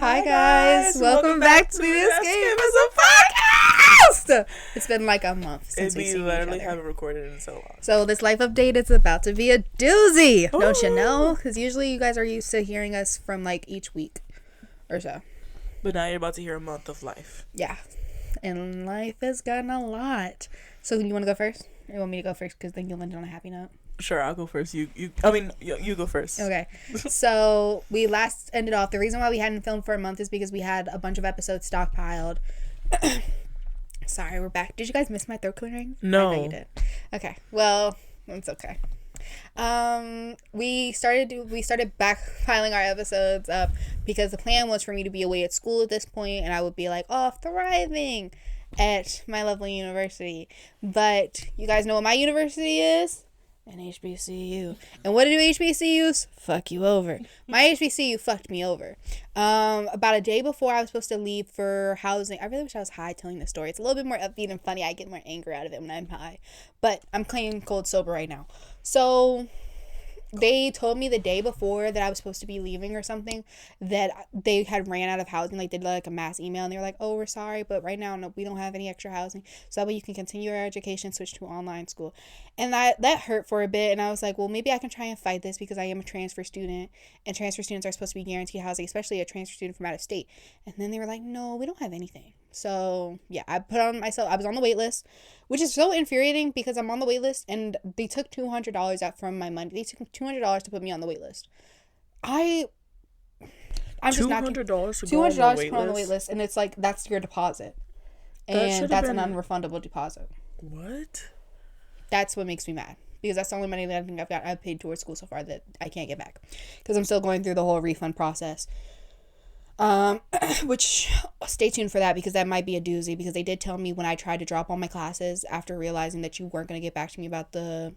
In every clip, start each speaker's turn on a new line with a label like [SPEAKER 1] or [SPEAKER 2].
[SPEAKER 1] Hi guys, welcome back to the Escapism podcast. It's been like a month since we literally
[SPEAKER 2] haven't recorded in so long.
[SPEAKER 1] So this life update is about to be a doozy. Ooh. Don't you know? Because usually you guys are used to hearing us from like each week or so.
[SPEAKER 2] But now you're about to hear a month of life.
[SPEAKER 1] Yeah, and life has gotten a lot. So you want to go first? Or you want me to go first? Because then you'll end on a happy note.
[SPEAKER 2] Sure, I'll go first. You go first.
[SPEAKER 1] Okay. So we last ended off. The reason why we hadn't filmed for a month is because we had a bunch of episodes stockpiled. Sorry, we're back. Did you guys miss my throat clearing?
[SPEAKER 2] No.
[SPEAKER 1] I know you did. Okay. Well, it's okay. We started backpiling our episodes up because the plan was for me to be away at school at this point, and I would be like off thriving at my lovely university. But you guys know what my university is? An HBCU. And what do HBCUs? Fuck you over. My HBCU fucked me over. About a day before I was supposed to leave for housing. I really wish I was high telling this story. It's a little bit more upbeat and funny. I get more anger out of it when I'm high. But I'm clean, cold, sober right now. So they told me the day before that I was supposed to be leaving or something that they had ran out of housing. Like, they did like a mass email and they were like, oh, we're sorry, but right now, no, we don't have any extra housing. So that way you can continue your education, switch to online school. And that hurt for a bit. And I was like, well, maybe I can try and fight this because I am a transfer student and transfer students are supposed to be guaranteed housing, especially a transfer student from out of state. And then they were like, no, we don't have anything. So yeah, I was on the wait list, which is so infuriating because I'm on the wait list and they took $200 out from my money. They took $200 to put me on the wait list. I'm just not $200 to put on the wait list, and it's like that's your deposit, and that's an unrefundable deposit.
[SPEAKER 2] What?
[SPEAKER 1] That's what makes me mad because that's the only money that I think I've paid towards school so far that I can't get back because I'm still going through the whole refund process. Which stay tuned for that because that might be a doozy because they did tell me when I tried to drop all my classes after realizing that you weren't going to get back to me about the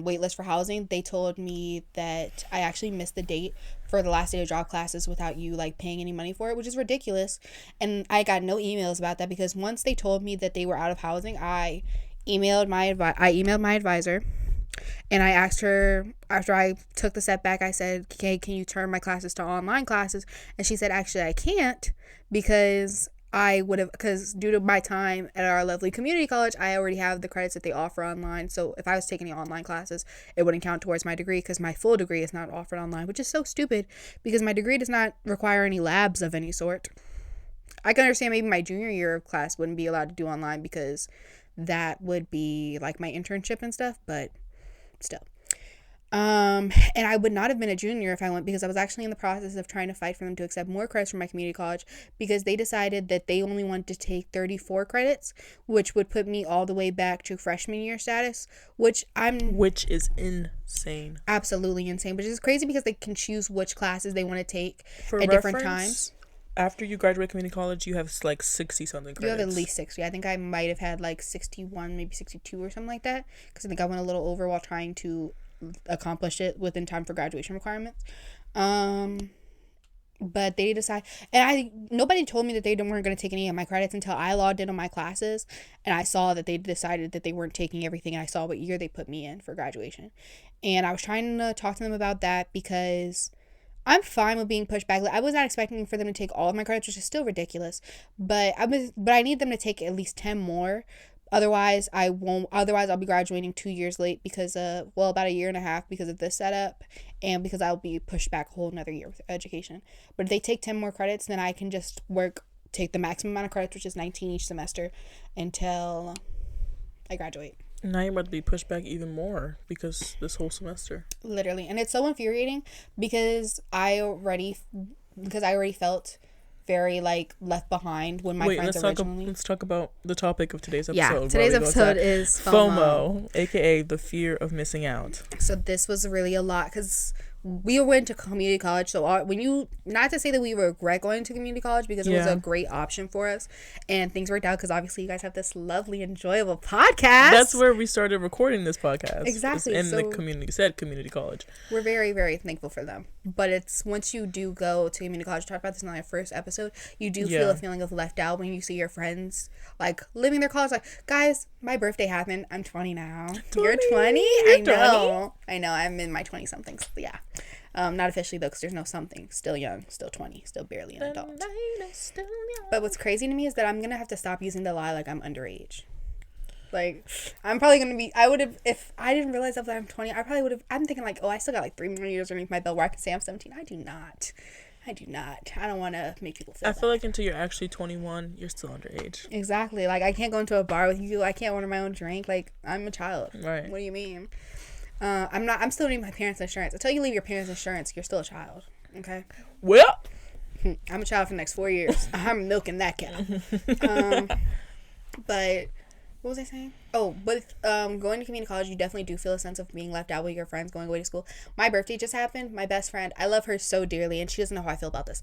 [SPEAKER 1] wait list for housing. They told me that I actually missed the date for the last day to drop classes without you like paying any money for it, which is ridiculous. And I got no emails about that because once they told me that they were out of housing, I emailed my advisor. And I asked her, after I took the step back, I said, okay, can you turn my classes to online classes? And she said, actually, I can't because due to my time at our lovely community college, I already have the credits that they offer online. So if I was taking the online classes, it wouldn't count towards my degree because my full degree is not offered online, which is so stupid because my degree does not require any labs of any sort. I can understand maybe my junior year of class wouldn't be allowed to do online because that would be like my internship and stuff, but still. And I would not have been a junior if I went because I was actually in the process of trying to fight for them to accept more credits from my community college because they decided that they only wanted to take 34 credits, which would put me all the way back to freshman year status, which
[SPEAKER 2] is insane.
[SPEAKER 1] Absolutely insane, which is crazy because they can choose which classes they want to take
[SPEAKER 2] for
[SPEAKER 1] at different times.
[SPEAKER 2] After you graduate community college, you have like 60 something credits.
[SPEAKER 1] You have at least 60. I think I might have had like 61, maybe 62 or something like that. Because I think I went a little over while trying to accomplish it within time for graduation requirements. But they decided, and nobody told me that they weren't going to take any of my credits until I logged in on my classes. And I saw that they decided that they weren't taking everything. And I saw what year they put me in for graduation. And I was trying to talk to them about that because I'm fine with being pushed back. I was not expecting for them to take all of my credits, which is still ridiculous. But I need them to take at least 10 more. Otherwise, I won't. Otherwise, I'll be graduating 2 years late because about a year and a half because of this setup, and because I'll be pushed back a whole another year with education. But if they take 10 more credits, then I can just take the maximum amount of credits, which is 19 each semester, until I graduate.
[SPEAKER 2] Now you're about to be pushed back even more because this whole semester.
[SPEAKER 1] Literally. And it's so infuriating because I already felt very like left behind when my friends originally...
[SPEAKER 2] Let's talk about the topic of today's episode.
[SPEAKER 1] Yeah, today's episode is FOMO.
[SPEAKER 2] aka the fear of missing out.
[SPEAKER 1] So this was really a lot because we went to community college, so not to say that we regret going to community college because it was a great option for us and things worked out because obviously you guys have this lovely enjoyable podcast.
[SPEAKER 2] That's where we started recording this podcast.
[SPEAKER 1] Exactly.
[SPEAKER 2] In the community college.
[SPEAKER 1] We're very, very thankful for them. But it's once you do go to community college, talk about this in our first episode, you do feel a feeling of left out when you see your friends like living their college. Like, guys, my birthday happened. I'm 20 now. 20? You're 20? I know. I'm in my 20 somethings. Yeah. Not officially, though, because there's no something. Still young, still 20, still barely an adult. But what's crazy to me is that I'm going to have to stop using the lie like I'm underage. Like, I'm probably going to be, I would have, if I didn't realize that I'm 20, I probably would have, I'm thinking like, oh, I still got like 3 more years underneath my belt where I can say I'm 17. I do not. I don't want to make people feel
[SPEAKER 2] I feel like until you're actually 21, you're still underage.
[SPEAKER 1] Exactly. Like, I can't go into a bar with you. I can't order my own drink. Like, I'm a child.
[SPEAKER 2] Right.
[SPEAKER 1] What do you mean? I'm still needing my parents' insurance. Until you leave your parents' insurance, you're still a child. Okay?
[SPEAKER 2] Well,
[SPEAKER 1] I'm a child for the next 4 years. I'm milking that cow. But what was I saying? Oh, but going to community college, you definitely do feel a sense of being left out with your friends going away to school. My birthday just happened. My best friend, I love her so dearly, and she doesn't know how I feel about this,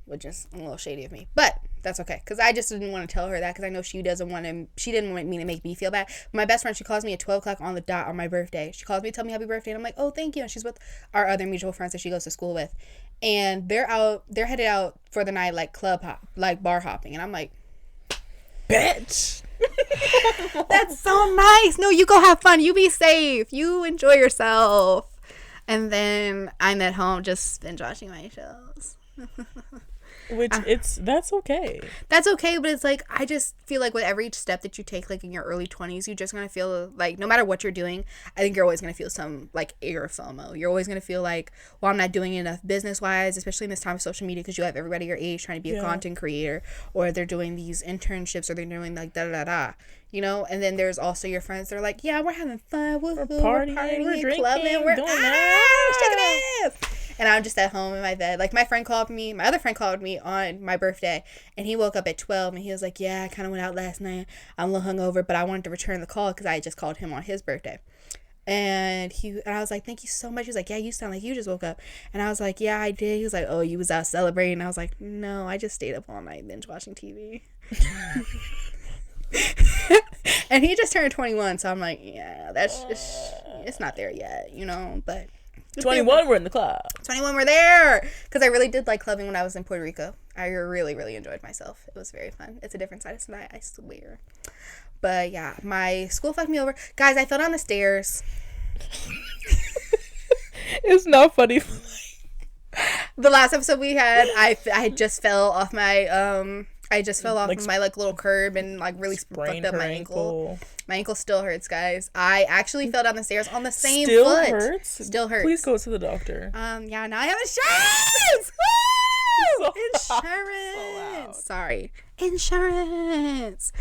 [SPEAKER 1] which is a little shady of me. But that's okay, because I just didn't want to tell her that, because I know she didn't want me to make me feel bad. My best friend, she calls me at 12 o'clock on the dot on my birthday. She calls me to tell me happy birthday, and I'm like, oh, thank you. And she's with our other mutual friends that she goes to school with. And they're headed out for the night, like bar hopping. And I'm like,
[SPEAKER 2] bitch.
[SPEAKER 1] that's so nice. No, you go have fun. You be safe. You enjoy yourself. And then I'm at home just binge watching my shows.
[SPEAKER 2] That's okay.
[SPEAKER 1] That's okay, but it's like, I just feel like with every step that you take, like in your early 20s, you're just gonna feel like no matter what you're doing, I think you're always gonna feel some like air of FOMO. You're always gonna feel like, well, I'm not doing enough business wise, especially in this time of social media, because you have everybody your age trying to be a content creator, or they're doing these internships, or they're doing like da da da. You know, and then there's also your friends that are like, yeah, we're having fun, we're partying, we're drinking, clubbing, we're shaking ass. And I'm just at home in my bed. Like, my other friend called me on my birthday, and he woke up at 12, and he was like, yeah, I kind of went out last night. I'm a little hungover, but I wanted to return the call because I had just called him on his birthday. And I was like, thank you so much. He was like, yeah, you sound like you just woke up. And I was like, yeah, I did. He was like, oh, you was out celebrating. And I was like, no, I just stayed up all night binge watching TV. And he just turned 21, so I'm like, yeah, that's just, it's not there yet, you know, but
[SPEAKER 2] 21, we're in the club.
[SPEAKER 1] 21, we're there, because I really did like clubbing when I was in Puerto Rico. I really, really enjoyed myself. It was very fun. It's a different side of tonight, I swear. But yeah, my school fucked me over. Guys, I fell down the stairs.
[SPEAKER 2] It's not funny.
[SPEAKER 1] The last episode we had, I just fell off my my like little curb and like really fucked up my ankle. My ankle still hurts, guys. I actually fell down the stairs on the same foot. Still hurts.
[SPEAKER 2] Please go to the doctor.
[SPEAKER 1] Yeah, now I have insurance. Insurance. Sorry, insurance.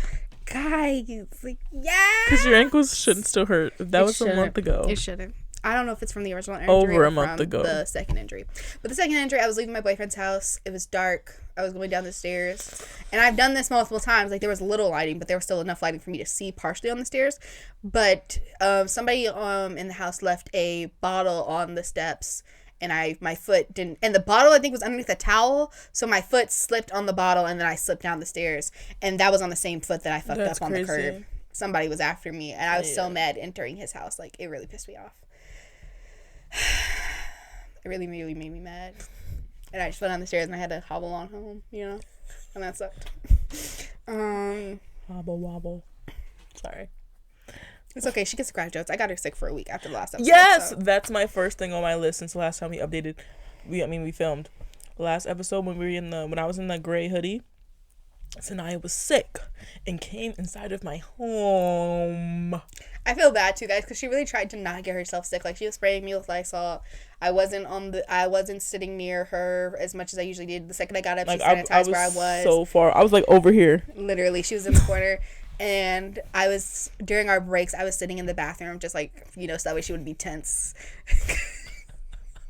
[SPEAKER 1] Guys, like, yeah.
[SPEAKER 2] Because your ankles shouldn't still hurt. That was a month ago.
[SPEAKER 1] It shouldn't. I don't know if it's from the original injury
[SPEAKER 2] over
[SPEAKER 1] or
[SPEAKER 2] a month
[SPEAKER 1] from
[SPEAKER 2] ago.
[SPEAKER 1] The second injury. But the second injury, I was leaving my boyfriend's house. It was dark. I was going down the stairs. And I've done this multiple times. Like, there was little lighting, but there was still enough lighting for me to see partially on the stairs. But somebody in the house left a bottle on the steps. And my foot didn't, and the bottle I think was underneath a towel, so my foot slipped on the bottle, and then I slipped down the stairs, and that was on the same foot that I fucked up on the curb. Somebody was after me, and I was so mad entering his house. Like, it really pissed me off. It really, really made me mad, and I just went down the stairs, and I had to hobble on home, you know, and that sucked.
[SPEAKER 2] Hobble wobble. Sorry.
[SPEAKER 1] It's okay. She gets crack jokes. I got her sick for a week after the last episode.
[SPEAKER 2] Yes,
[SPEAKER 1] so.
[SPEAKER 2] That's my first thing on my list since the last time we updated. We filmed the last episode when I was in that gray hoodie. Sanaya was sick and came inside of my home.
[SPEAKER 1] I feel bad too, guys, because she really tried to not get herself sick. Like, she was spraying me with Lysol. I wasn't sitting near her as much as I usually did. The second I got up, she sanitized where I was.
[SPEAKER 2] So far, I was like over here.
[SPEAKER 1] Literally, she was in the corner. And during our breaks, I was sitting in the bathroom just like, you know, so that way she wouldn't be tense.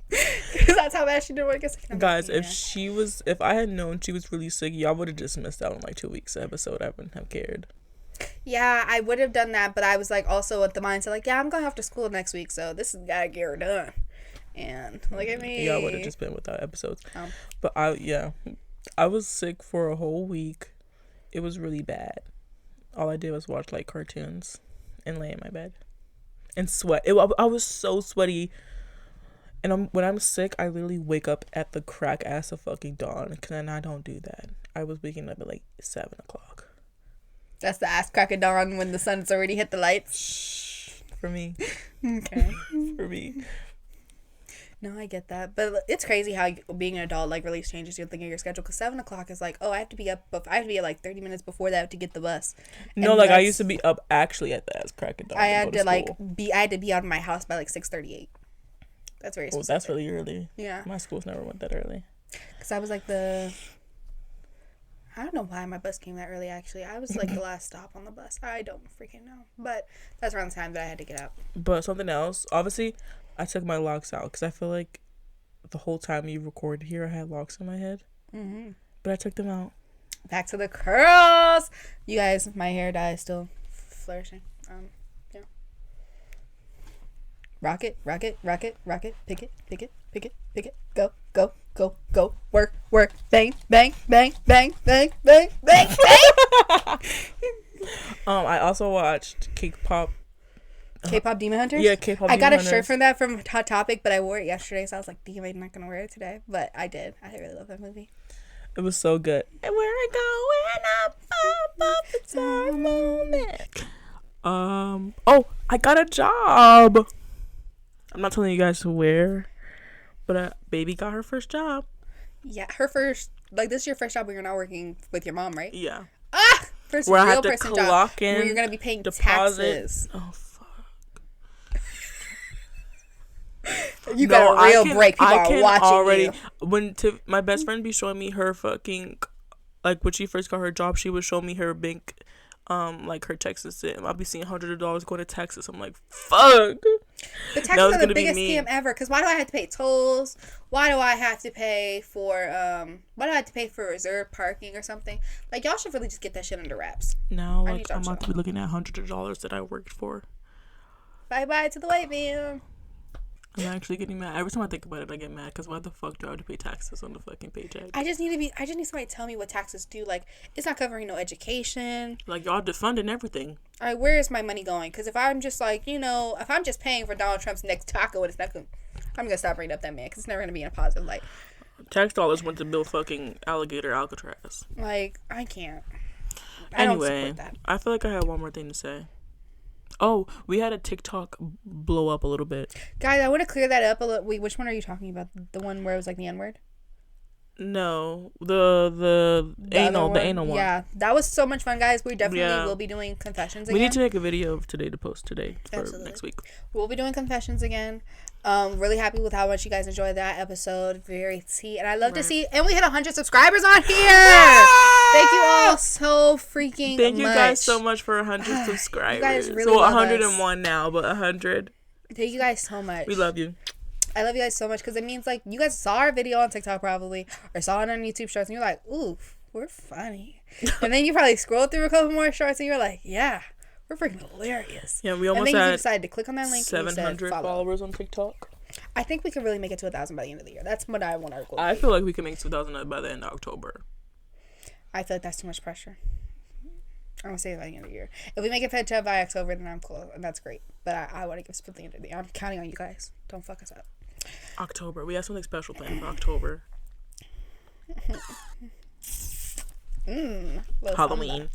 [SPEAKER 1] Because that's how bad she didn't want to get sick.
[SPEAKER 2] Guys, if I had known she was really sick, y'all would have just missed out on like 2 weeks of episode. I wouldn't have cared.
[SPEAKER 1] Yeah, I would have done that, but I was like also with the mindset like, yeah, I'm going off to school next week, so this has got to get her done. And look at me.
[SPEAKER 2] Y'all would have just been without episodes. But I was sick for a whole week. It was really bad. All I did was watch like cartoons and lay in my bed and sweat. I was so sweaty. And when I'm sick, I literally wake up at the crack ass of fucking dawn. And I don't do that. I was waking up at like 7 o'clock.
[SPEAKER 1] That's the ass crack of dawn when the sun's already hit the lights.
[SPEAKER 2] For me.
[SPEAKER 1] Okay.
[SPEAKER 2] For me.
[SPEAKER 1] No, I get that, but it's crazy how being an adult like really changes your thinking of your schedule. Because 7 o'clock is like, oh, I have to be up, but I have to be at like 30 minutes before that to get the bus.
[SPEAKER 2] No,
[SPEAKER 1] And
[SPEAKER 2] like I used to be up actually at the ass crack of dawn.
[SPEAKER 1] I had
[SPEAKER 2] to
[SPEAKER 1] to
[SPEAKER 2] school.
[SPEAKER 1] I had to be out of my house by like 6:38. That's very specific.
[SPEAKER 2] Oh, that's really early.
[SPEAKER 1] Yeah,
[SPEAKER 2] my schools never went that early.
[SPEAKER 1] Because I was like I don't know why my bus came that early, actually. I was like the last stop on the bus. I don't freaking know. But that's around the time that I had to get up.
[SPEAKER 2] But something else, obviously, I took my locks out because I feel like the whole time you recorded here, I had locks in my head. Mm-hmm. But I took them out.
[SPEAKER 1] Back to the curls. You guys, my hair dye is still flourishing. Yeah. Rock it, rock it, rock it, rock it. Pick it, pick it, pick it, pick it. Go, go, go, go. Work, work. Bang, bang, bang, bang, bang, bang, bang, bang.
[SPEAKER 2] I also watched K-pop
[SPEAKER 1] Demon Hunters?
[SPEAKER 2] Yeah, K-pop
[SPEAKER 1] I
[SPEAKER 2] Demon
[SPEAKER 1] got a
[SPEAKER 2] Hunters.
[SPEAKER 1] shirt from that from Hot Topic, but I wore it yesterday, so I was like, damn, I'm not going to wear it today. But I did. I really love that movie.
[SPEAKER 2] It was so good. And we're going up, it's our moment. Oh, I got a job. I'm not telling you guys where, but baby got her first job.
[SPEAKER 1] Yeah, her first, like, this is your first job where you're not working with your mom, right?
[SPEAKER 2] Yeah.
[SPEAKER 1] Ah! First
[SPEAKER 2] Where I
[SPEAKER 1] real
[SPEAKER 2] have to
[SPEAKER 1] person
[SPEAKER 2] clock
[SPEAKER 1] job
[SPEAKER 2] in,
[SPEAKER 1] where you're going to be paying
[SPEAKER 2] deposit.
[SPEAKER 1] taxes.
[SPEAKER 2] Oh, fuck.
[SPEAKER 1] You got a real break. People
[SPEAKER 2] I
[SPEAKER 1] are
[SPEAKER 2] can
[SPEAKER 1] watching
[SPEAKER 2] already,
[SPEAKER 1] you.
[SPEAKER 2] My best friend be showing me her fucking, like, when she first got her job, she would show me her bank, like, her Texas and I'll be seeing $100 going to Texas. I'm like, fuck.
[SPEAKER 1] The taxes are the biggest scam ever. Because why do I have to pay tolls? Why do I have to pay for reserved parking or something? Like, y'all should really just get that shit under wraps.
[SPEAKER 2] Now, like, I'm about to be looking at $100 that I worked for.
[SPEAKER 1] Bye bye to the white man.
[SPEAKER 2] I'm actually getting mad. Every time I think about it, I get mad. Because why the fuck do I have to pay taxes on the fucking paycheck?
[SPEAKER 1] I just need somebody to tell me what taxes do. Like, it's not covering no education.
[SPEAKER 2] Like, y'all defunding everything.
[SPEAKER 1] All right, where is my money going? Because if I'm just like, if I'm just paying for Donald Trump's next taco and it's not going, I'm going to stop bringing up that man. Because it's never going to be in a positive light.
[SPEAKER 2] Tax dollars went to build fucking alligator Alcatraz.
[SPEAKER 1] Like, I can't.
[SPEAKER 2] I don't support that. I feel like I have one more thing to say. Oh, we had a TikTok blow up a little bit.
[SPEAKER 1] Guys, I want to clear that up a little. Wait, which one are you talking about? The one where it was like the N-word?
[SPEAKER 2] No, the anal one.
[SPEAKER 1] Yeah, that was so much fun, guys. We definitely will be doing confessions again.
[SPEAKER 2] We need to make a video of today to post today for
[SPEAKER 1] Absolutely.
[SPEAKER 2] Next week.
[SPEAKER 1] We'll be doing confessions again. Really happy with how much you guys enjoyed that episode. Very tea, and I love to see. And we hit 100 subscribers on here.
[SPEAKER 2] Yeah!
[SPEAKER 1] Thank you all so freaking much.
[SPEAKER 2] Thank you guys so much for 100 subscribers.
[SPEAKER 1] You guys really
[SPEAKER 2] so
[SPEAKER 1] love
[SPEAKER 2] 101 now, but 100.
[SPEAKER 1] Thank you guys so much.
[SPEAKER 2] We love you.
[SPEAKER 1] I love you guys so much because it means like you guys saw our video on TikTok probably or saw it on YouTube shorts and you're like, ooh, we're funny. And then you probably scroll through a couple more shorts and you're like, yeah, we're freaking hilarious.
[SPEAKER 2] Yeah, we almost
[SPEAKER 1] and then
[SPEAKER 2] had
[SPEAKER 1] you decided to click on that link.
[SPEAKER 2] 700 followers on TikTok.
[SPEAKER 1] I think we could really make it to 1,000 by the end of the year. That's what I want our goal.
[SPEAKER 2] I feel like we can make 2,000 by the end of October.
[SPEAKER 1] I feel like that's too much pressure. I'm gonna say it by the end of the year. If we make it to by October, then I'm cool, and that's great. But I want to give us to the end of the year. I'm counting on you guys. Don't fuck us up.
[SPEAKER 2] October. We have something special planned for October. Halloween.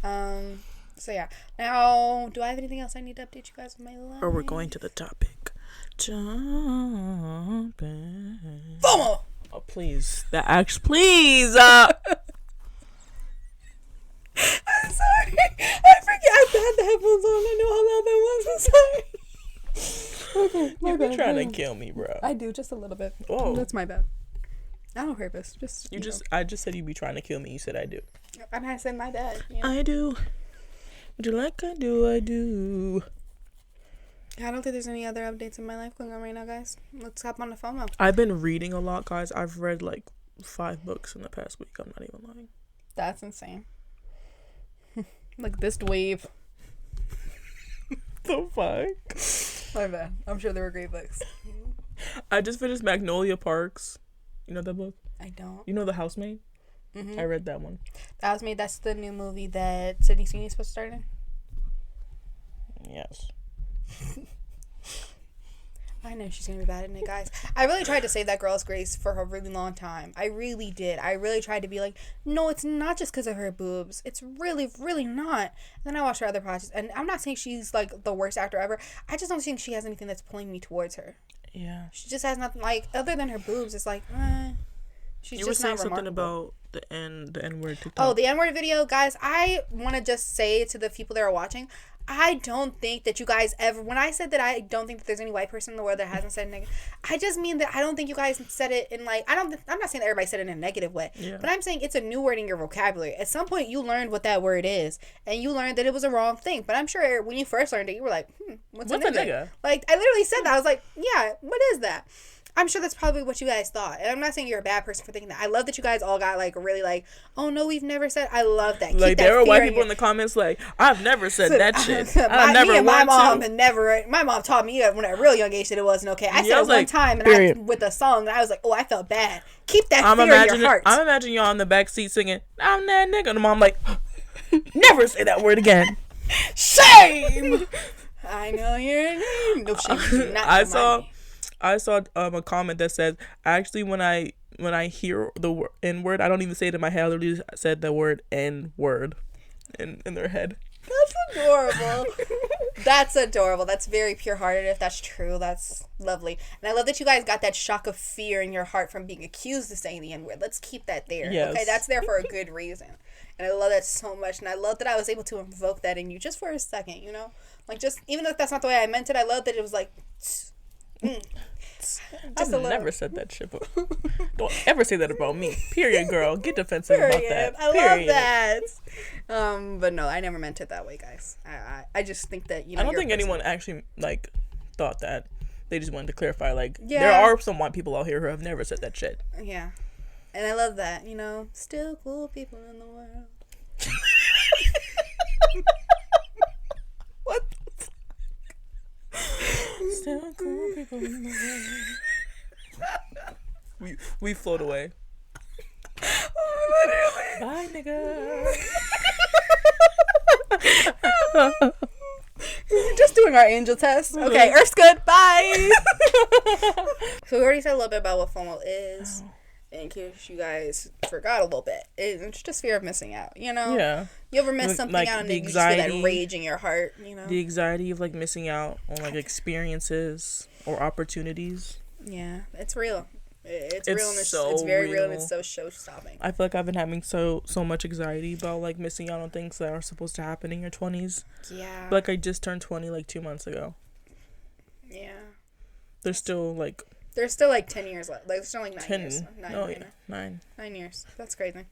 [SPEAKER 1] So yeah. Now, do I have anything else I need to update you guys with my life?
[SPEAKER 2] Or we're going to the topic. Jumping.
[SPEAKER 1] FOMO.
[SPEAKER 2] Oh, please. Please.
[SPEAKER 1] I'm sorry. I forget. I had the headphones on. I know how loud that was. I'm sorry. Okay, my bad.
[SPEAKER 2] You're trying to kill me, bro.
[SPEAKER 1] I do, just a little bit.
[SPEAKER 2] Oh.
[SPEAKER 1] That's my bad. Not on purpose. Just
[SPEAKER 2] I just said you'd be trying to kill me. You said I do.
[SPEAKER 1] And I said my bad. You know?
[SPEAKER 2] I do. Would you like I do? I do.
[SPEAKER 1] I don't think there's any other updates in my life going on right now, guys. Let's hop on the FOMO.
[SPEAKER 2] I've been reading a lot, guys. I've read like 5 books in the past week. I'm not even lying.
[SPEAKER 1] That's insane. Like this wave.
[SPEAKER 2] The fuck?
[SPEAKER 1] My bad. I'm sure they were great books.
[SPEAKER 2] I just finished Magnolia Parks. You know that book?
[SPEAKER 1] I don't.
[SPEAKER 2] You know The Housemaid?
[SPEAKER 1] Mm-hmm.
[SPEAKER 2] I read that one.
[SPEAKER 1] The Housemaid, that's the new movie that Sydney Sweeney's supposed to start in?
[SPEAKER 2] Yes.
[SPEAKER 1] I know she's gonna be bad in it, guys. I really tried to save that girl's grace for a really long time. I really did. I really tried to be like, no, it's not just because of her boobs. It's really, really not. And then I watched her other projects, and I'm not saying she's like the worst actor ever. I just don't think she has anything that's pulling me towards her.
[SPEAKER 2] Yeah.
[SPEAKER 1] She just has nothing, like, other than her boobs. It's like, she's just not remarkable. You were saying something
[SPEAKER 2] about the N-word TikTok.
[SPEAKER 1] Oh, the N-word video, guys. I want to just say to the people that are watching, I don't think that you guys ever, when I said that I don't think that there's any white person in the world that hasn't said negative, I just mean that I don't think you guys said it in, like, I'm not saying that everybody said it in a negative way, but I'm saying it's a new word in your vocabulary. At some point, you learned what that word is, and you learned that it was a wrong thing. But I'm sure when you first learned it, you were like, what's a nigga? Like, I literally said that. I was like, yeah, what is that? I'm sure that's probably what you guys thought. And I'm not saying you're a bad person for thinking that. I love that you guys all got, like, really, like, oh, no, we've never said. I love that.
[SPEAKER 2] Like, there were white people in the comments like, I've never said that shit. I never
[SPEAKER 1] me and my mom
[SPEAKER 2] to.
[SPEAKER 1] had never. My mom taught me when at a real young age that it wasn't okay. I said it one time and with a song, and I was like, oh, I felt bad. Keep that fear in your heart.
[SPEAKER 2] I'm imagining y'all in the back seat singing, I'm that nigga. And the mom like, never say that word again.
[SPEAKER 1] Shame! I know your name. No shame.
[SPEAKER 2] I saw a comment that says, actually, when I hear the N-word, I don't even say it in my head. I literally said the word N-word in their head.
[SPEAKER 1] That's adorable. That's adorable. That's very pure-hearted. If that's true, that's lovely. And I love that you guys got that shock of fear in your heart from being accused of saying the N-word. Let's keep that there.
[SPEAKER 2] Yes.
[SPEAKER 1] Okay, that's there for a good reason. And I love that so much. And I love that I was able to invoke that in you just for a second, you know? Like, just, even if that's not the way I meant it, I love that it was like...
[SPEAKER 2] I've never said that shit, but don't ever say that about me. Period, girl. Get defensive about that.
[SPEAKER 1] I love that. But no, I never meant it that way, guys. I just think that, you know,
[SPEAKER 2] I don't think anyone actually, like, thought that. They just wanted to clarify, like, there are some white people out here who have never said that shit.
[SPEAKER 1] Yeah. And I love that, you know. Still cool people in the world. What?
[SPEAKER 2] Still cool people in the world. We float away. Bye, nigga.
[SPEAKER 1] Just doing our angel test. Okay, Earth's good. Bye. So we already said a little bit about what FOMO is. In case you guys forgot a little bit, it's just fear of missing out, you know?
[SPEAKER 2] Yeah.
[SPEAKER 1] You ever miss something out and you just feel that rage in your heart, you know?
[SPEAKER 2] The anxiety of, like, missing out on, like, experiences or opportunities.
[SPEAKER 1] Yeah, it's real. It's real, and it's very real, and it's so show-stopping.
[SPEAKER 2] I feel like I've been having so much anxiety about, like, missing out on things that are supposed to happen in your 20s.
[SPEAKER 1] Yeah.
[SPEAKER 2] But, like, I just turned 20, like, 2 months ago.
[SPEAKER 1] Yeah.
[SPEAKER 2] There's still, like...
[SPEAKER 1] There's still, like, 10 years left. Like, there's still, like, 9 years.
[SPEAKER 2] Nine.
[SPEAKER 1] 9 years. That's crazy.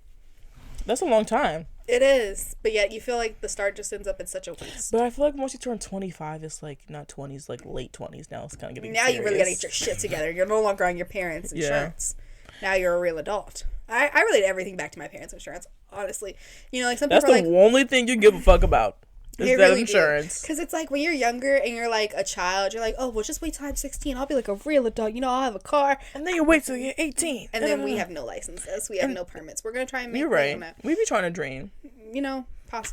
[SPEAKER 2] That's a long time.
[SPEAKER 1] It is. But yet, you feel like the start just ends up in such a waste.
[SPEAKER 2] But I feel like once you turn 25, it's, like, not 20s, like, late 20s now. It's kind of getting serious.
[SPEAKER 1] You really gotta get your shit together. You're no longer on your parents' insurance. Yeah. Now you're a real adult. I relate everything back to my parents' insurance, honestly. You know, like, some people
[SPEAKER 2] That's the only thing you give a fuck about. Is that insurance?
[SPEAKER 1] Because it's like when you're younger and you're like a child, you're like, oh, well, just wait till I'm 16. I'll be like a real adult. You know, I'll have a car.
[SPEAKER 2] And then you wait till you're 18.
[SPEAKER 1] And then we have no licenses. We have no permits. We're going to try and make
[SPEAKER 2] You're right. We be trying to dream.
[SPEAKER 1] You know,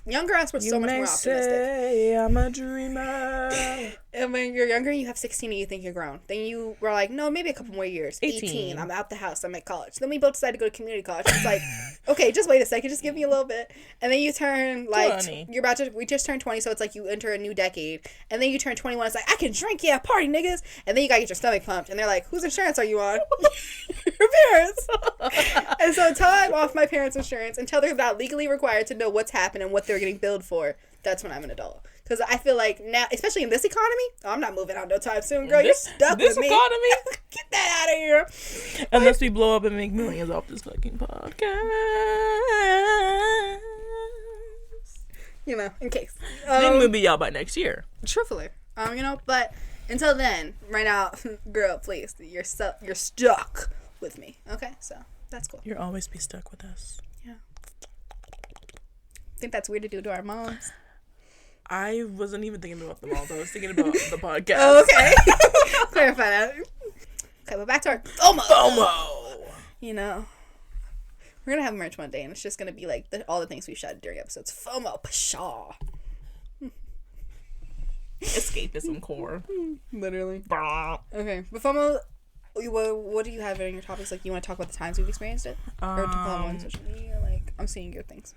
[SPEAKER 1] younger us were so much more optimistic.
[SPEAKER 2] Say I'm a dreamer.
[SPEAKER 1] And when you're younger, you have 16 and you think you're grown. Then you were like, no, maybe a couple more years. 18. I'm out the house. I'm at college. Then we both decided to go to community college. It's like, okay, just wait a second. Just give me a little bit. And then you turn, like, we just turned 20, so it's like you enter a new decade. And then you turn 21. It's like, I can drink, yeah, party, niggas. And then you got to get your stomach pumped. And they're like, whose insurance are you on? Your parents. And so until I'm off my parents' insurance, until they're not legally required to know what's happening and what they're getting billed for, that's when I'm an adult. Because I feel like now, especially in this economy, I'm not moving out no time soon, girl. You're stuck with me. This economy? Get that out of here.
[SPEAKER 2] Unless we blow up and make millions off this fucking podcast.
[SPEAKER 1] You know, in case.
[SPEAKER 2] Then we'll be out by next year.
[SPEAKER 1] Truthfully. You know, but until then, right now, girl, please, you're stuck with me. Okay, so that's cool.
[SPEAKER 2] You'll always be stuck with us.
[SPEAKER 1] Yeah. Think that's weird to do to our moms?
[SPEAKER 2] I wasn't even thinking about the moms. I was thinking about the podcast.
[SPEAKER 1] Oh, okay. Clarify that. Okay, but back to our FOMO. You know, we're gonna have merch one day, and it's just gonna be like all the things we've shouted during episodes. FOMO, pshaw.
[SPEAKER 2] Escapism core.
[SPEAKER 1] Literally. Okay, but FOMO. What do you have in your topics? Like, you want to talk about the times we've experienced it, or FOMO on social media? Like, I'm seeing good things.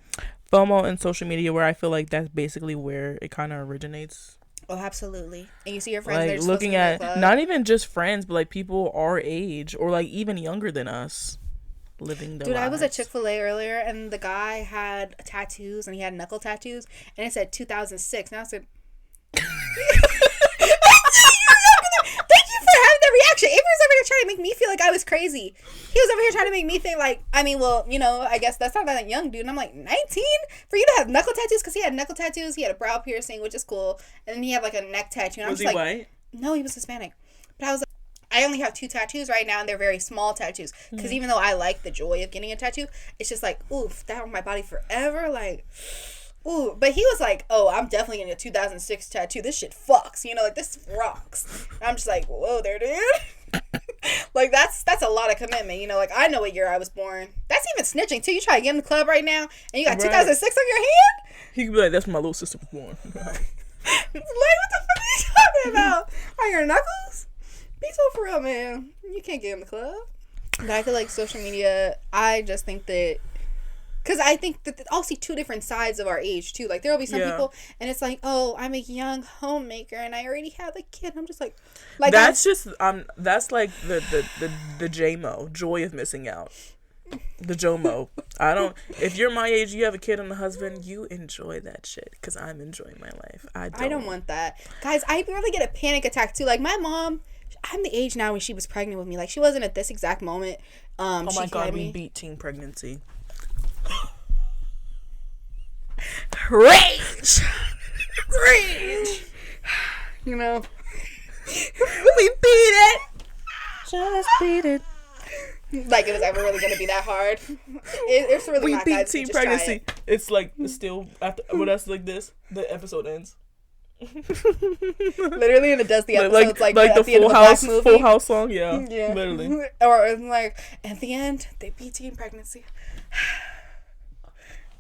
[SPEAKER 2] FOMO and social media, where I feel like that's basically where it kind of originates.
[SPEAKER 1] Oh, absolutely. And you see your friends,
[SPEAKER 2] Like
[SPEAKER 1] they're just
[SPEAKER 2] looking
[SPEAKER 1] supposed to be in the
[SPEAKER 2] at
[SPEAKER 1] club.
[SPEAKER 2] not even just friends, but like people our age or like even younger than us living their
[SPEAKER 1] Dude,
[SPEAKER 2] lives.
[SPEAKER 1] I was at Chick-fil-A earlier, and the guy had tattoos, and he had knuckle tattoos, and it said 2006. And I said, thank you for having that reaction. Avery was over here trying to make me feel like I was crazy. He was over here trying to make me think like, I mean, well, you know, I guess that's not that young, dude. And I'm like, 19? For you to have knuckle tattoos? Because he had knuckle tattoos, he had a brow piercing, which is cool, and then he had like a neck tattoo. And
[SPEAKER 2] Was
[SPEAKER 1] I'm
[SPEAKER 2] he
[SPEAKER 1] just like,
[SPEAKER 2] white?
[SPEAKER 1] no, he was Hispanic. But I was like, I only have 2 tattoos right now, and they're very small tattoos. Because even though I like the joy of getting a tattoo, it's just like, oof, that on my body forever. Like, ooh. But he was like, oh, I'm definitely getting a 2006 tattoo. This shit fucks. You know, like, this rocks. And I'm just like, whoa there, dude. Like, that's a lot of commitment. You know, like, I know what year I was born. That's even snitching, too. You try to get in the club right now, and you got 2006 on your hand?
[SPEAKER 2] He could be like, that's when my little sister was born.
[SPEAKER 1] Like, what the fuck are you talking about? On your knuckles? Be so for real, man. You can't get in the club. But I feel like social media, I just think that, because I think that I'll see 2 different sides of our age, too. Like, there will be some people, and it's like, oh, I'm a young homemaker, and I already have a kid. I'm just like
[SPEAKER 2] that's just, that's like the JMO, joy of missing out. The JOMO. If you're my age, you have a kid and a husband, you enjoy that shit, because I'm enjoying my life. I don't
[SPEAKER 1] want that. Guys, I really get a panic attack, too. Like, my mom, I'm the age now when she was pregnant with me. Like, she wasn't at this exact moment.
[SPEAKER 2] Oh my God, we beat teen pregnancy.
[SPEAKER 1] Rage. You know, we beat it.
[SPEAKER 2] Just beat it.
[SPEAKER 1] Like it was ever really gonna be that hard. It's really not.
[SPEAKER 2] We beat
[SPEAKER 1] guys.
[SPEAKER 2] teen pregnancy. It's like still after with us like this. The episode ends.
[SPEAKER 1] Literally, and it does the episodes like
[SPEAKER 2] the Full House song. Yeah, literally.
[SPEAKER 1] Or it's like at the end they beat teen pregnancy.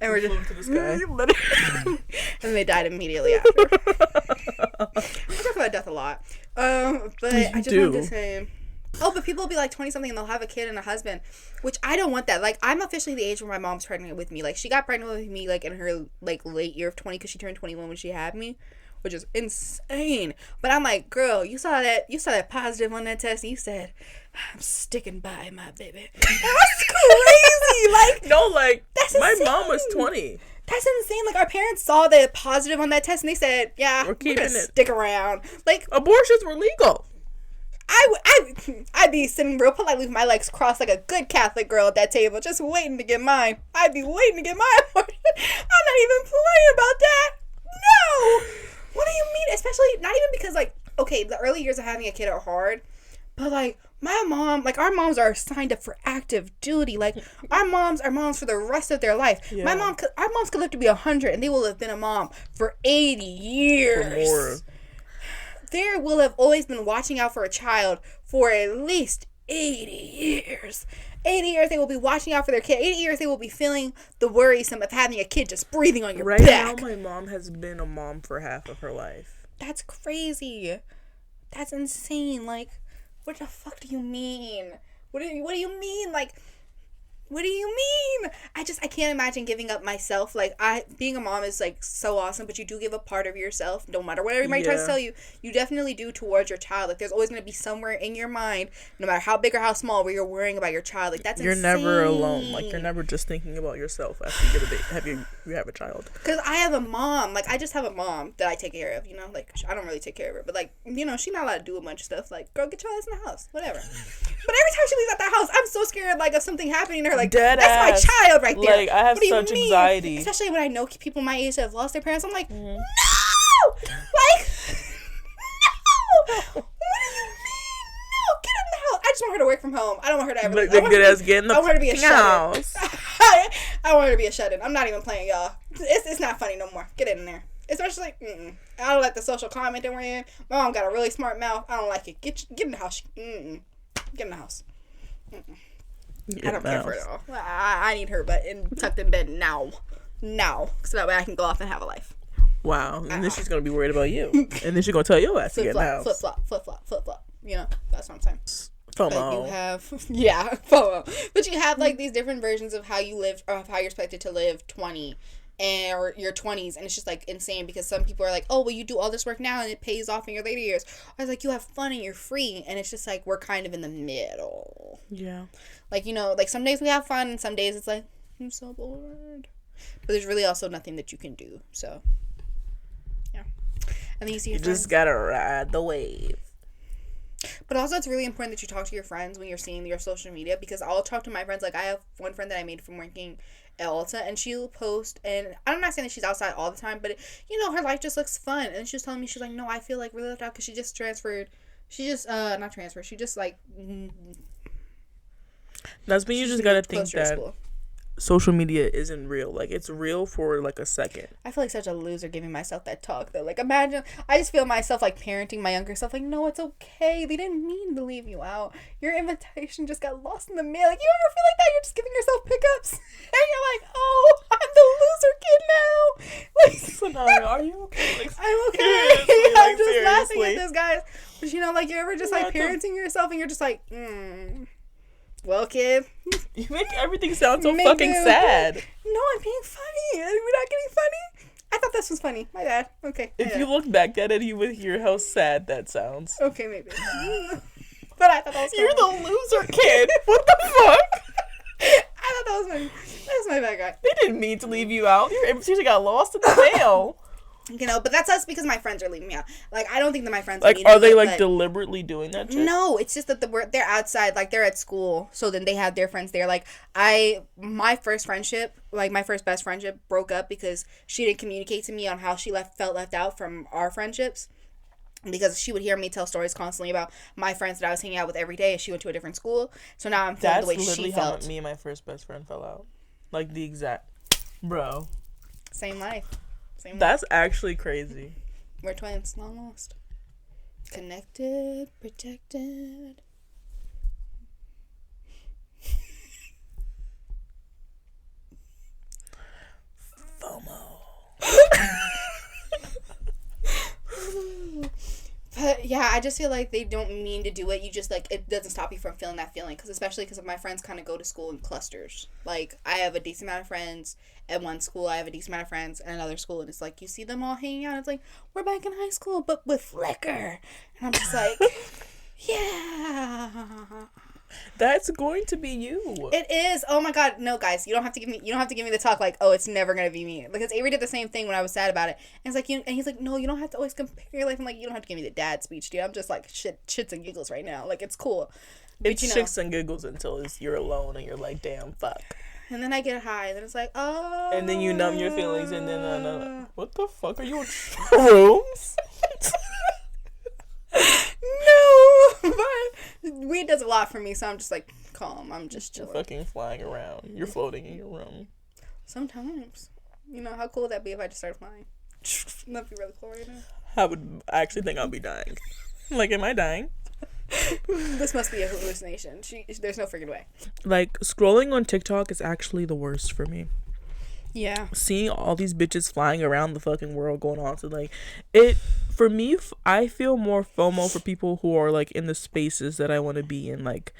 [SPEAKER 1] And we're just
[SPEAKER 2] to the sky.
[SPEAKER 1] And they died immediately after. I talk about death a lot. But I just wanted to say, oh, but people will be like 20 something and they'll have a kid and a husband, which I don't want that. Like, I'm officially the age where my mom's pregnant with me. Like, she got pregnant with me like in her like late year of 20 because she turned 21 when she had me, which is insane. But I'm like, girl, you saw that positive on that test and you said, I'm sticking by my baby. That's crazy. Like,
[SPEAKER 2] no, like,
[SPEAKER 1] that's
[SPEAKER 2] my
[SPEAKER 1] insane.
[SPEAKER 2] mom was 20.
[SPEAKER 1] That's insane. Like, our parents saw the positive on that test and they said, yeah, we're keeping it. Stick around. Like,
[SPEAKER 2] abortions were legal.
[SPEAKER 1] I'd be sitting real politely with my legs crossed like a good Catholic girl at that table, just waiting to get mine. I'd be waiting to get my abortion. I'm not even playing about that. No. What do you mean? Especially, not even because, like, okay, the early years of having a kid are hard, but, like, my mom, like, our moms are signed up for active duty. Like, our moms are moms for the rest of their life. Yeah. Our moms could live to be 100, and they will have been a mom for 80 years. For more. They will have always been watching out for a child for at least 80 years. 80 years they will be watching out for their kid. 80 years they will be feeling the worrisome of having a kid just breathing on your back.
[SPEAKER 2] Right now, my mom has been a mom for half of her life.
[SPEAKER 1] That's crazy. That's insane. Like, what the fuck do you mean? What do you mean? Like, what do you mean? I can't imagine giving up myself. Like, being a mom is, like, so awesome, but you do give up part of yourself. No matter what everybody tries to tell you, you definitely do towards your child. Like, there's always going to be somewhere in your mind, no matter how big or how small, where you're worrying about your child. Like, that's insane.
[SPEAKER 2] You're never alone. Like, you're never just thinking about yourself after you get you have a child.
[SPEAKER 1] Because I have a mom. Like, I just have a mom that I take care of, you know? Like, I don't really take care of her. But, like, you know, she's not allowed to do a bunch of stuff. Like, girl, get your ass in the house. Whatever. But every time she leaves out the house, I'm so scared, like, of something happening to her. Like,
[SPEAKER 2] dead
[SPEAKER 1] that's
[SPEAKER 2] ass.
[SPEAKER 1] My child right there.
[SPEAKER 2] Like, I have such anxiety.
[SPEAKER 1] Especially when I know people my age that have lost their parents. I'm like, no! Like, no! What do you mean? No! Get in the house. I just want her to work from home. I don't want her to ever leave.
[SPEAKER 2] I want
[SPEAKER 1] her to be a shut-in. I want her to be a shut-in. I'm not even playing, y'all. It's not funny no more. Get in there. Especially, I don't like the social climate that we're in. My mom got a really smart mouth. I don't like it. Get in the house. Get in the house. I don't care for it at all. I need her, but tucked in bed now, so that way I can go off and have a life.
[SPEAKER 2] Wow, and then she's gonna be worried about you, and then she's gonna tell your ass to get in the house.
[SPEAKER 1] Flip flop. You know, that's what I'm saying.
[SPEAKER 2] FOMO.
[SPEAKER 1] But you have, FOMO. But you have like these different versions of how you live, or of how you're expected to live 20, or your 20s, and it's just like insane because some people are like, oh well, you do all this work now and it pays off in your later years. I was like, you have fun and you're free, and it's just like we're kind of in the middle.
[SPEAKER 2] Yeah.
[SPEAKER 1] Like, you know, like some days we have fun and some days it's like, I'm so bored, but there's really also nothing that you can do. So yeah, and then you see your friends.
[SPEAKER 2] Just gotta ride the wave.
[SPEAKER 1] But also, it's really important that you talk to your friends when you're seeing your social media, because I'll talk to my friends. Like, I have one friend that I made from working at Ulta, and she'll post, and I'm not saying that she's outside all the time, but, you know, her life just looks fun. And she was telling me, she's like, no, I feel, like, really left out because she just transferred. She just, not transferred. She just, like...
[SPEAKER 2] That's when you just gotta think that social media isn't real. Like, it's real for like a second.
[SPEAKER 1] I feel like such a loser giving myself that talk though. Like, imagine, I just feel myself like parenting my younger self. Like, no, it's okay. They didn't mean to leave you out. Your invitation just got lost in the mail. Like, you ever feel like that? You're just giving yourself pickups, and you're like, oh, I'm the loser kid now. Like,
[SPEAKER 2] so now, are you okay? Like,
[SPEAKER 1] I'm okay.
[SPEAKER 2] Like,
[SPEAKER 1] I'm just
[SPEAKER 2] seriously.
[SPEAKER 1] laughing at this, guys. But you know, like, you're ever just like parenting yourself, and you're just like, well, kid.
[SPEAKER 2] You make everything sound so fucking sad.
[SPEAKER 1] No, I'm being funny. We're not getting funny. I thought this was funny. My bad. Okay.
[SPEAKER 2] If you look back at it, you would hear how sad that sounds.
[SPEAKER 1] Okay, maybe. But I thought that was funny.
[SPEAKER 2] You're the loser kid. What the fuck?
[SPEAKER 1] I thought that was funny. That's my bad guy.
[SPEAKER 2] They didn't mean to leave you out. Your invitation got lost in the mail.
[SPEAKER 1] You know, but that's us because my friends are leaving me out. Like, I don't think that my friends
[SPEAKER 2] like, are they like deliberately doing that shit?
[SPEAKER 1] No, it's just that they're outside, like they're at school, so then they have their friends there. Like, my first friendship, like my first best friendship, broke up because she didn't communicate to me on how she felt left out from our friendships, because she would hear me tell stories constantly about my friends that I was hanging out with every day, and she went to a different school. So now I'm feeling the way she felt.
[SPEAKER 2] That's literally how me and my first best friend fell out. Like the exact, bro.
[SPEAKER 1] Same life.
[SPEAKER 2] That's actually crazy.
[SPEAKER 1] We're twins, long lost. Connected, protected.
[SPEAKER 2] FOMO.
[SPEAKER 1] But yeah, I just feel like they don't mean to do it. You just, like, it doesn't stop you from feeling that feeling. Especially because my friends kind of go to school in clusters. Like, I have a decent amount of friends at one school. I have a decent amount of friends at another school. And it's like, you see them all hanging out. It's like, we're back in high school, but with liquor. And I'm just like, yeah.
[SPEAKER 2] That's going to be you.
[SPEAKER 1] It is. Oh my god, no, guys, you don't have to give me the talk like, oh, it's never gonna be me. Because Avery did the same thing when I was sad about it, and it's like, and he's like, no, you don't have to always compare your life. I'm like, you don't have to give me the dad speech, dude. I'm just like shits and giggles right now. Like, it's cool.
[SPEAKER 2] It's shits and giggles until you're alone and you're like, damn, fuck.
[SPEAKER 1] And then I get high, and then it's like, oh.
[SPEAKER 2] And then you numb your feelings, and then what the fuck are you on shrooms?
[SPEAKER 1] No, but weed does a lot for me, so I'm just like calm. I'm just chilling.
[SPEAKER 2] You're fucking flying around. You're floating in your room.
[SPEAKER 1] Sometimes. You know, how cool would that be if I just started flying? That'd be really cool right now.
[SPEAKER 2] I actually think I'll be dying. Like, am I dying?
[SPEAKER 1] This must be a hallucination. There's no freaking way.
[SPEAKER 2] Like, scrolling on TikTok is actually the worst for me.
[SPEAKER 1] Yeah.
[SPEAKER 2] Seeing all these bitches flying around the fucking world going on to, like, it, for me, I feel more FOMO for people who are, like, in the spaces that I want to be in, not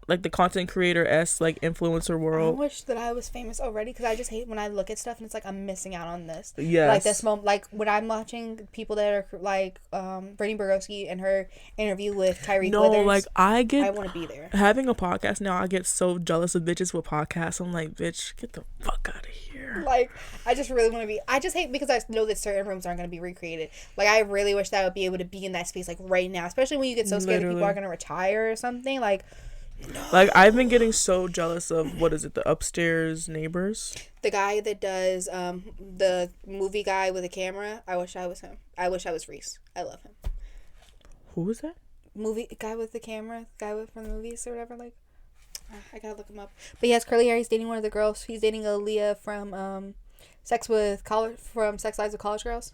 [SPEAKER 2] the content creator-esque, like, influencer world.
[SPEAKER 1] I wish that I was famous already, because I just hate when I look at stuff and it's like I'm missing out on this.
[SPEAKER 2] Yes.
[SPEAKER 1] Like this moment, like when I'm watching people that are like Brittany Borowski and her interview with Tyreek Withers.
[SPEAKER 2] Like, I
[SPEAKER 1] want to be there.
[SPEAKER 2] Having a podcast now, I get so jealous of bitches with podcasts. I'm like, bitch, get the fuck out of here.
[SPEAKER 1] Like, I just really want to be. I just hate because I know that certain rooms aren't going to be recreated. Like, I really wish that I would be able to be in that space, like, right now. Especially when you get so scared that people are going to retire or something. Like, no.
[SPEAKER 2] Like, I've been getting so jealous of, what is it, the Upstairs Neighbors?
[SPEAKER 1] The guy that does the movie guy with a camera. I wish I was him. I wish I was Reese. I love him.
[SPEAKER 2] Who was that?
[SPEAKER 1] Movie guy with the camera. From the movies or whatever. Like, I gotta look him up. But he has curly hair. He's dating one of the girls. He's dating Aaliyah from Sex Lives of College Girls.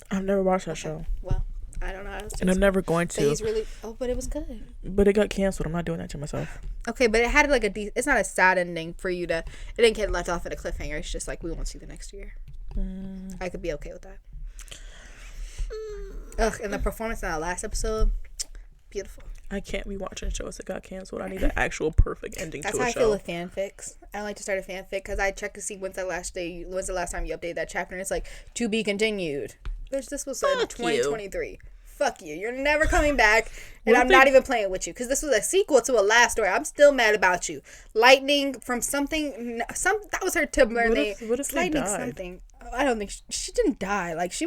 [SPEAKER 2] I've never watched that show.
[SPEAKER 1] Well, I don't know how else to.
[SPEAKER 2] And I'm never going to.
[SPEAKER 1] But he's really. Oh, but it was good.
[SPEAKER 2] But it got canceled. I'm not doing that to myself.
[SPEAKER 1] Okay, but it had like it's not a sad ending for you to. It didn't get left off at a cliffhanger. It's just like, we won't see the next year. I could be okay with that. Ugh, and the performance in that last episode, beautiful.
[SPEAKER 2] I can't be watching shows that got canceled. I need an actual perfect ending to a show.
[SPEAKER 1] That's how I feel with fanfics. I don't like to start a fanfic because I check to see when's the last time you updated that chapter, and it's like, to be continued. Bitch, this was in 2023. Fuck you. You're never coming back, and I'm not even playing with you because this was a sequel to a last story. I'm still mad about you. Lightning from something. That was her Tumblr name.
[SPEAKER 2] What if
[SPEAKER 1] Lightning
[SPEAKER 2] died?
[SPEAKER 1] Something. I don't think she didn't die. Like she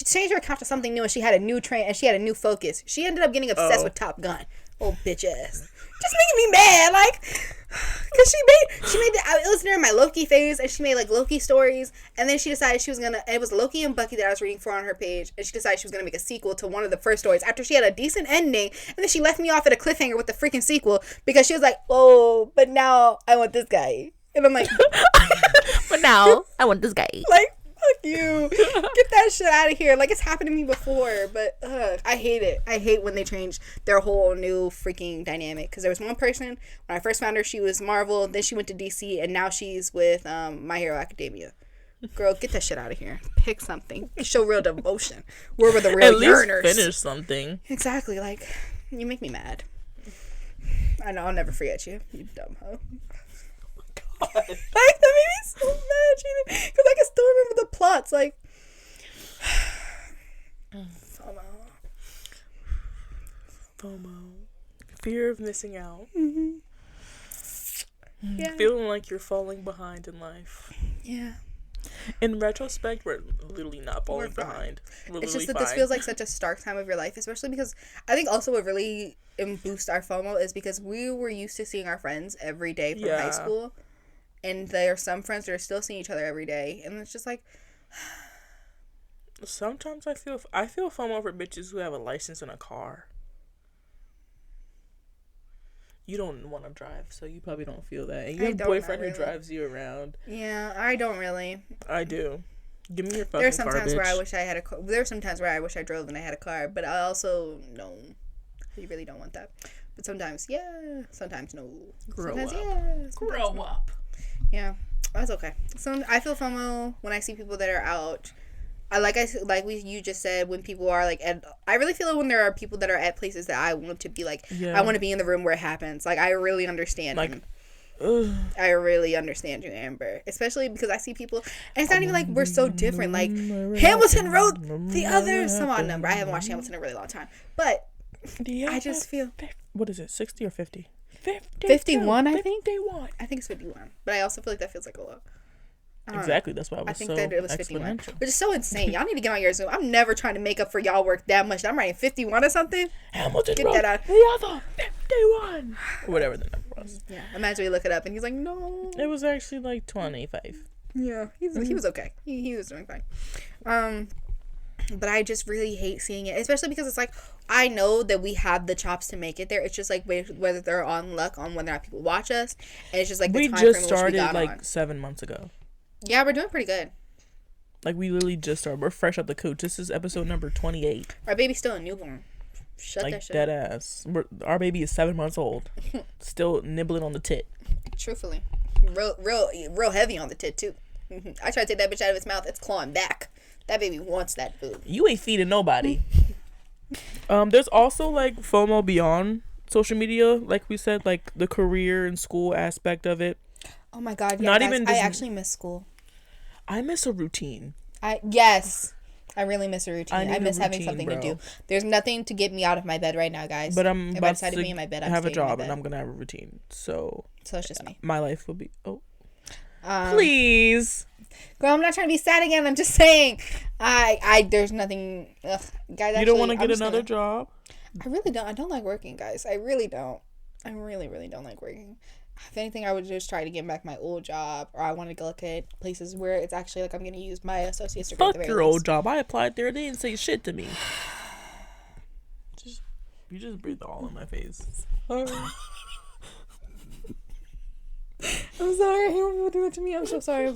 [SPEAKER 1] changed her account to something new, and she had a new train, and she had a new focus. She ended up getting obsessed with Top Gun. Oh, bitch ass. Just making me mad, like, cause she made I was during my Loki phase, and she made like Loki stories, and then she decided she was gonna. It was Loki and Bucky that I was reading for on her page, and she decided she was gonna make a sequel to one of the first stories after she had a decent ending, and then she left me off at a cliffhanger with the freaking sequel because she was like, oh, but now I want this guy, and I'm like,
[SPEAKER 3] but now I want this guy.
[SPEAKER 1] Like, fuck you, get that shit out of here. Like, it's happened to me before, but I hate it. I hate when they change their whole new freaking dynamic, because there was one person when I first found her, she was Marvel, then she went to DC, and now she's with My Hero Academia. Girl, get that shit out of here. Pick something. Show real devotion. Where were the real
[SPEAKER 2] At least
[SPEAKER 1] yearners?
[SPEAKER 2] finish something.
[SPEAKER 1] Exactly. Like, you make me mad. I know, I'll never forget you. You dumb hoe. Like, that made me so mad, because I can still remember the plots. Like,
[SPEAKER 2] FOMO, fear of missing out.
[SPEAKER 1] Mm-hmm. Yeah.
[SPEAKER 2] Feeling like you're falling behind in life.
[SPEAKER 1] Yeah.
[SPEAKER 2] In retrospect, we're literally not falling behind.
[SPEAKER 1] It's just that this feels like such a stark time of your life, especially because I think also what really boosts our FOMO is because we were used to seeing our friends every day from high school. And there are some friends that are still seeing each other every day. And it's just like...
[SPEAKER 2] Sometimes I feel FOMO for bitches who have a license in a car. You don't want to drive, so you probably don't feel that. And you have a boyfriend who drives you around.
[SPEAKER 1] Yeah, I don't really.
[SPEAKER 2] I do. Give me your fucking car,
[SPEAKER 1] There's sometimes
[SPEAKER 2] bitch.
[SPEAKER 1] where I wish I had a car. There's sometimes where I wish I drove and I had a car. But I also, no. You really don't want that. But sometimes, yeah. Sometimes, no. Sometimes, yeah.
[SPEAKER 2] Grow up.
[SPEAKER 1] Yeah, that's okay. So I feel FOMO when I see people that are out. You just said, when people are like I really feel it when there are people that are at places that I want to be like. Yeah. I want to be in the room where it happens. Like, I really understand him. I really understand you, Amber. Especially because I see people, and it's not even like we're so different. Like, Hamilton wrote the other some odd number. I haven't watched Hamilton in a really long time, but I just feel,
[SPEAKER 2] what is it, 60 or 50?
[SPEAKER 1] 51, I think.
[SPEAKER 2] 51.
[SPEAKER 1] I think it's 51, but I also feel like that feels like a lot.
[SPEAKER 2] Exactly, that's why I think that it was 51,
[SPEAKER 1] which is so insane. Y'all need to get on your Zoom. I'm never trying to make up for y'all work that much. I'm writing 51 or something.
[SPEAKER 2] Hamilton get that out. The other 51, or whatever the number was.
[SPEAKER 1] Yeah, imagine we look it up and he's like, no,
[SPEAKER 2] it was actually like 25.
[SPEAKER 1] Yeah, he was okay. He was doing fine. But I just really hate seeing it, especially because it's like, I know that we have the chops to make it there. It's just like whether they're on luck on whether or not people watch us, and it's just like
[SPEAKER 2] we just started like 7 months ago.
[SPEAKER 1] Yeah, we're doing pretty good.
[SPEAKER 2] Like, we literally just started. We're fresh out the coach. This is episode number 28.
[SPEAKER 1] Our baby's still a newborn. Shut
[SPEAKER 2] like,
[SPEAKER 1] that shit.
[SPEAKER 2] Dead ass. Our baby is 7 months old. Still nibbling on the tit.
[SPEAKER 1] Truthfully, real heavy on the tit too. I try to take that bitch out of its mouth. It's clawing back. That baby wants that food.
[SPEAKER 2] You ain't feeding nobody. There's also like FOMO beyond social media, like we said, like the career and school aspect of it.
[SPEAKER 1] Oh my god, yeah, I actually miss school.
[SPEAKER 2] I miss a routine.
[SPEAKER 1] I really miss a routine. I miss having something to do. There's nothing to get me out of my bed right now, guys.
[SPEAKER 2] But I'm about to
[SPEAKER 1] be in my bed,
[SPEAKER 2] have a job, and I'm gonna have a routine. So
[SPEAKER 1] it's just me.
[SPEAKER 2] My life will be please.
[SPEAKER 1] Girl, I'm not trying to be sad again. I'm just saying, there's nothing. Ugh, guys,
[SPEAKER 2] you don't want to get another job?
[SPEAKER 1] I really don't. I don't like working, guys. I really don't. I really, really don't like working. If anything, I would just try to get back my old job, or I want to look at places where it's actually like I'm going to use my associate's degree.
[SPEAKER 2] Fuck your old job. I applied there. They didn't say shit to me. You just breathed all in my face.
[SPEAKER 1] I'm sorry. I hate when people do it to me. I'm so sorry.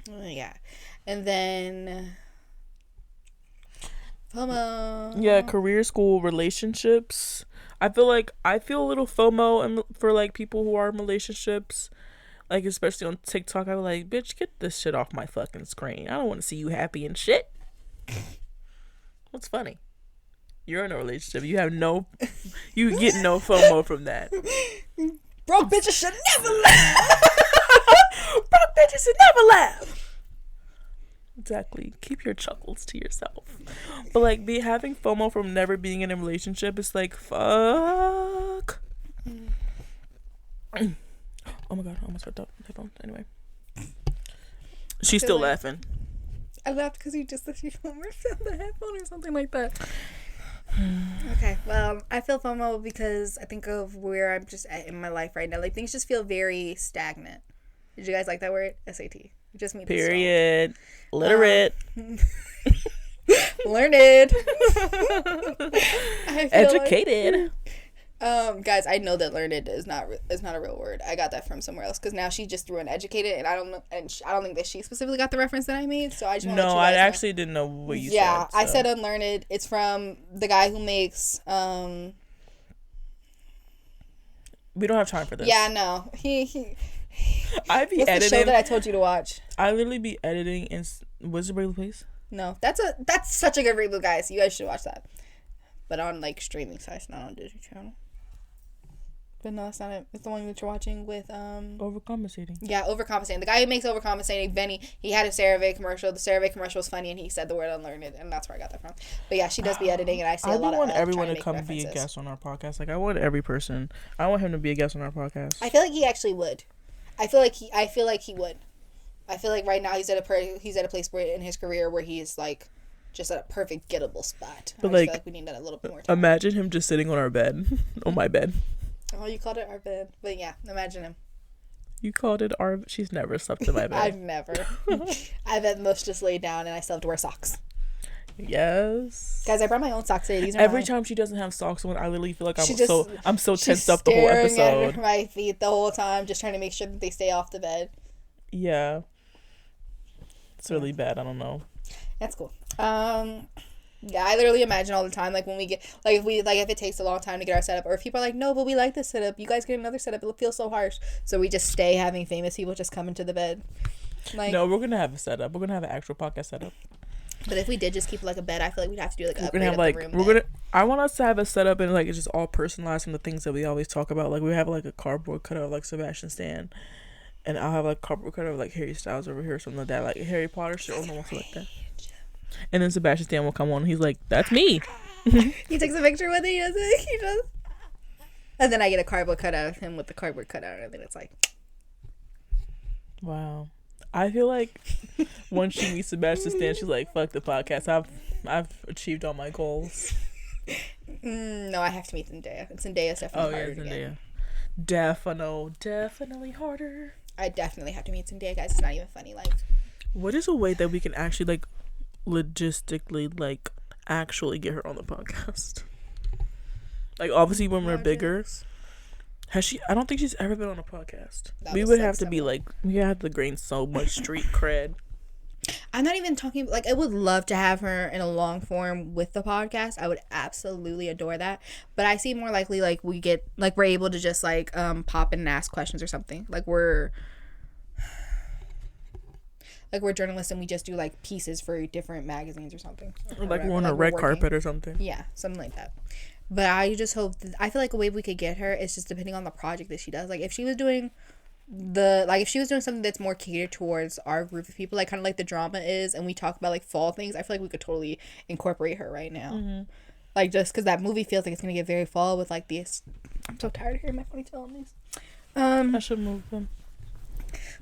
[SPEAKER 1] Yeah. And then FOMO.
[SPEAKER 2] Yeah, career, school, relationships. I feel a little FOMO for like people who are in relationships. Like, especially on TikTok, I'm like, bitch, get this shit off my fucking screen. I don't want to see you happy and shit. What's funny? You're in a relationship. You get no FOMO from that.
[SPEAKER 1] Broke bitches should never laugh.
[SPEAKER 2] Broke bitches should never laugh. Exactly. Keep your chuckles to yourself. But like, having FOMO from never being in a relationship is like, fuck. Oh my god, I almost got the headphones. Anyway, she's still laughing.
[SPEAKER 1] I laughed because you just said you almost found the headphone or something like that. Okay, well, I feel FOMO because I think of where I'm just at in my life right now. Like, things just feel very stagnant. Did you guys like that word? SAT. Just me.
[SPEAKER 2] Period. Literate.
[SPEAKER 1] Learned.
[SPEAKER 2] Educated.
[SPEAKER 1] Guys, I know that learned is not a real word. I got that from somewhere else because now she just threw in educated, and I don't know, and I don't think that she specifically got the reference that I made. So I just want to let you guys know.
[SPEAKER 2] actually didn't know what you said.
[SPEAKER 1] Yeah, so. I said unlearned. It's from the guy who makes
[SPEAKER 2] We don't have time for this.
[SPEAKER 1] Yeah, no. He
[SPEAKER 2] I be
[SPEAKER 1] What's
[SPEAKER 2] editing.
[SPEAKER 1] the show that I told you to watch?
[SPEAKER 2] I literally be editing in what's the Relatable place?
[SPEAKER 1] No, that's such a good reboot, guys. You guys should watch that, but on like streaming sites, not on Disney Channel. But no, that's not it. It's the one that you're watching with
[SPEAKER 2] Overcompensating.
[SPEAKER 1] Yeah, Overcompensating. The guy who makes Overcompensating, Benny. He had a CeraVe commercial. The CeraVe commercial was funny, and he said the word unlearned, and that's where I got that from. But yeah, she does be editing, and I see a lot of.
[SPEAKER 2] I want everyone
[SPEAKER 1] to
[SPEAKER 2] come be a guest on our podcast. Like I want every person. I want him to be a guest on our podcast.
[SPEAKER 1] I feel like he actually would. I feel like he would. I feel like right now he's at a place where in his career where he's like just at a perfect gettable spot.
[SPEAKER 2] But
[SPEAKER 1] I feel like we need that a little bit more time.
[SPEAKER 2] Imagine him just sitting on our bed, on my bed.
[SPEAKER 1] Oh, you called it our bed, but yeah, imagine him.
[SPEAKER 2] You called it our. She's never slept in my bed.
[SPEAKER 1] I've never. I've at most just laid down, and I still have to wear socks.
[SPEAKER 2] Yes.
[SPEAKER 1] Guys, I brought my own socks today. These are
[SPEAKER 2] every
[SPEAKER 1] mine.
[SPEAKER 2] time she doesn't have socks on, I literally feel like I'm so
[SPEAKER 1] she's
[SPEAKER 2] tensed up the whole episode.
[SPEAKER 1] At my feet the whole time, just trying to make sure that they stay off the bed.
[SPEAKER 2] Yeah. It's really bad. I don't know.
[SPEAKER 1] That's cool. Yeah, I literally imagine all the time, like when we get, like if it takes a long time to get our setup, or if people are like, no, but we like this setup, you guys get another setup, it'll feel so harsh. So we just stay having famous people just come into the bed. Like,
[SPEAKER 2] no, we're gonna have a setup. We're gonna have an actual podcast setup.
[SPEAKER 1] But if we did just keep like a bed, I feel like we'd have to do like
[SPEAKER 2] we're gonna have like I want us to have a setup and like it's just all personalized from the things that we always talk about. Like we have like a cardboard cutout of like Sebastian Stan, and I'll have like cardboard cutout of like Harry Styles over here or something like that, like a Harry Potter shit or something like that. And then Sebastian Stan will come on and he's like, that's me.
[SPEAKER 1] He takes a picture with it, he does it, he does. And then I get a cardboard cutout of him with the cardboard cutout, and then it's like,
[SPEAKER 2] wow. I feel like once she meets Sebastian Stan, she's like, fuck the podcast. I've achieved all my goals.
[SPEAKER 1] No, I have to meet Zendaya. And Zendaya's definitely harder to get.
[SPEAKER 2] Definitely harder.
[SPEAKER 1] I definitely have to meet Zendaya, guys. It's not even funny. Like,
[SPEAKER 2] what is a way that we can actually like logistically like actually get her on the podcast? Like obviously when we're bigger. Has she? I don't think she's ever been on a podcast. We would have to be like, we have to gain so much street cred.
[SPEAKER 1] I'm not even talking, like, I would love to have her in a long form with the podcast. I would absolutely adore that. But I see more likely, like, we're able to just, like, pop in and ask questions or something. Like, we're journalists and we just do, like, pieces for different magazines or something.
[SPEAKER 2] Or like, we're on a red carpet or something.
[SPEAKER 1] Yeah, something like that. But I just hope I feel like a way we could get her is just depending on the project that she does. Like if she was doing something that's more catered towards our group of people, like kind of like the drama is, and we talk about like fall things, I feel like we could totally incorporate her right now. Mm-hmm. Like just because that movie feels like it's gonna get very fall with like these. I'm so tired of hearing my ponytail on these.
[SPEAKER 2] I should move them.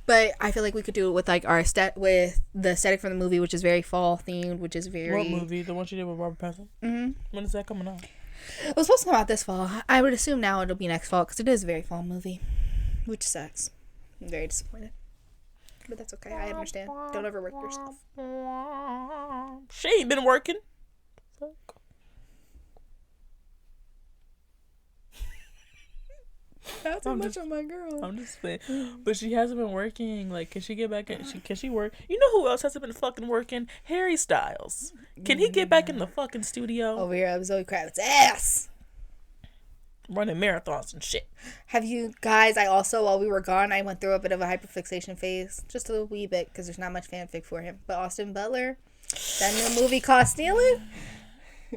[SPEAKER 1] But I feel like we could do it with like with the aesthetic from the movie, which is very fall themed, which is very.
[SPEAKER 2] What movie? The one she did with Robert Pattinson? Mm-hmm. When is that coming out?
[SPEAKER 1] It was supposed to come out this fall. I would assume now it'll be next fall because it is a very fall movie, which sucks. I'm very disappointed, but that's okay. I understand. Don't overwork yourself.
[SPEAKER 2] She ain't been working.
[SPEAKER 1] That's so much on my girl.
[SPEAKER 2] I'm just saying, but she hasn't been working. Like, can she get back in? Can she work? You know who else hasn't been fucking working? Harry Styles. Can he get back in the fucking studio?
[SPEAKER 1] Over here, Zoe Kravitz's ass.
[SPEAKER 2] Running marathons and shit.
[SPEAKER 1] Have you guys? I also, while we were gone, I went through a bit of a hyperfixation phase, just a wee bit, because there's not much fanfic for him. But Austin Butler, that new movie called Stealing.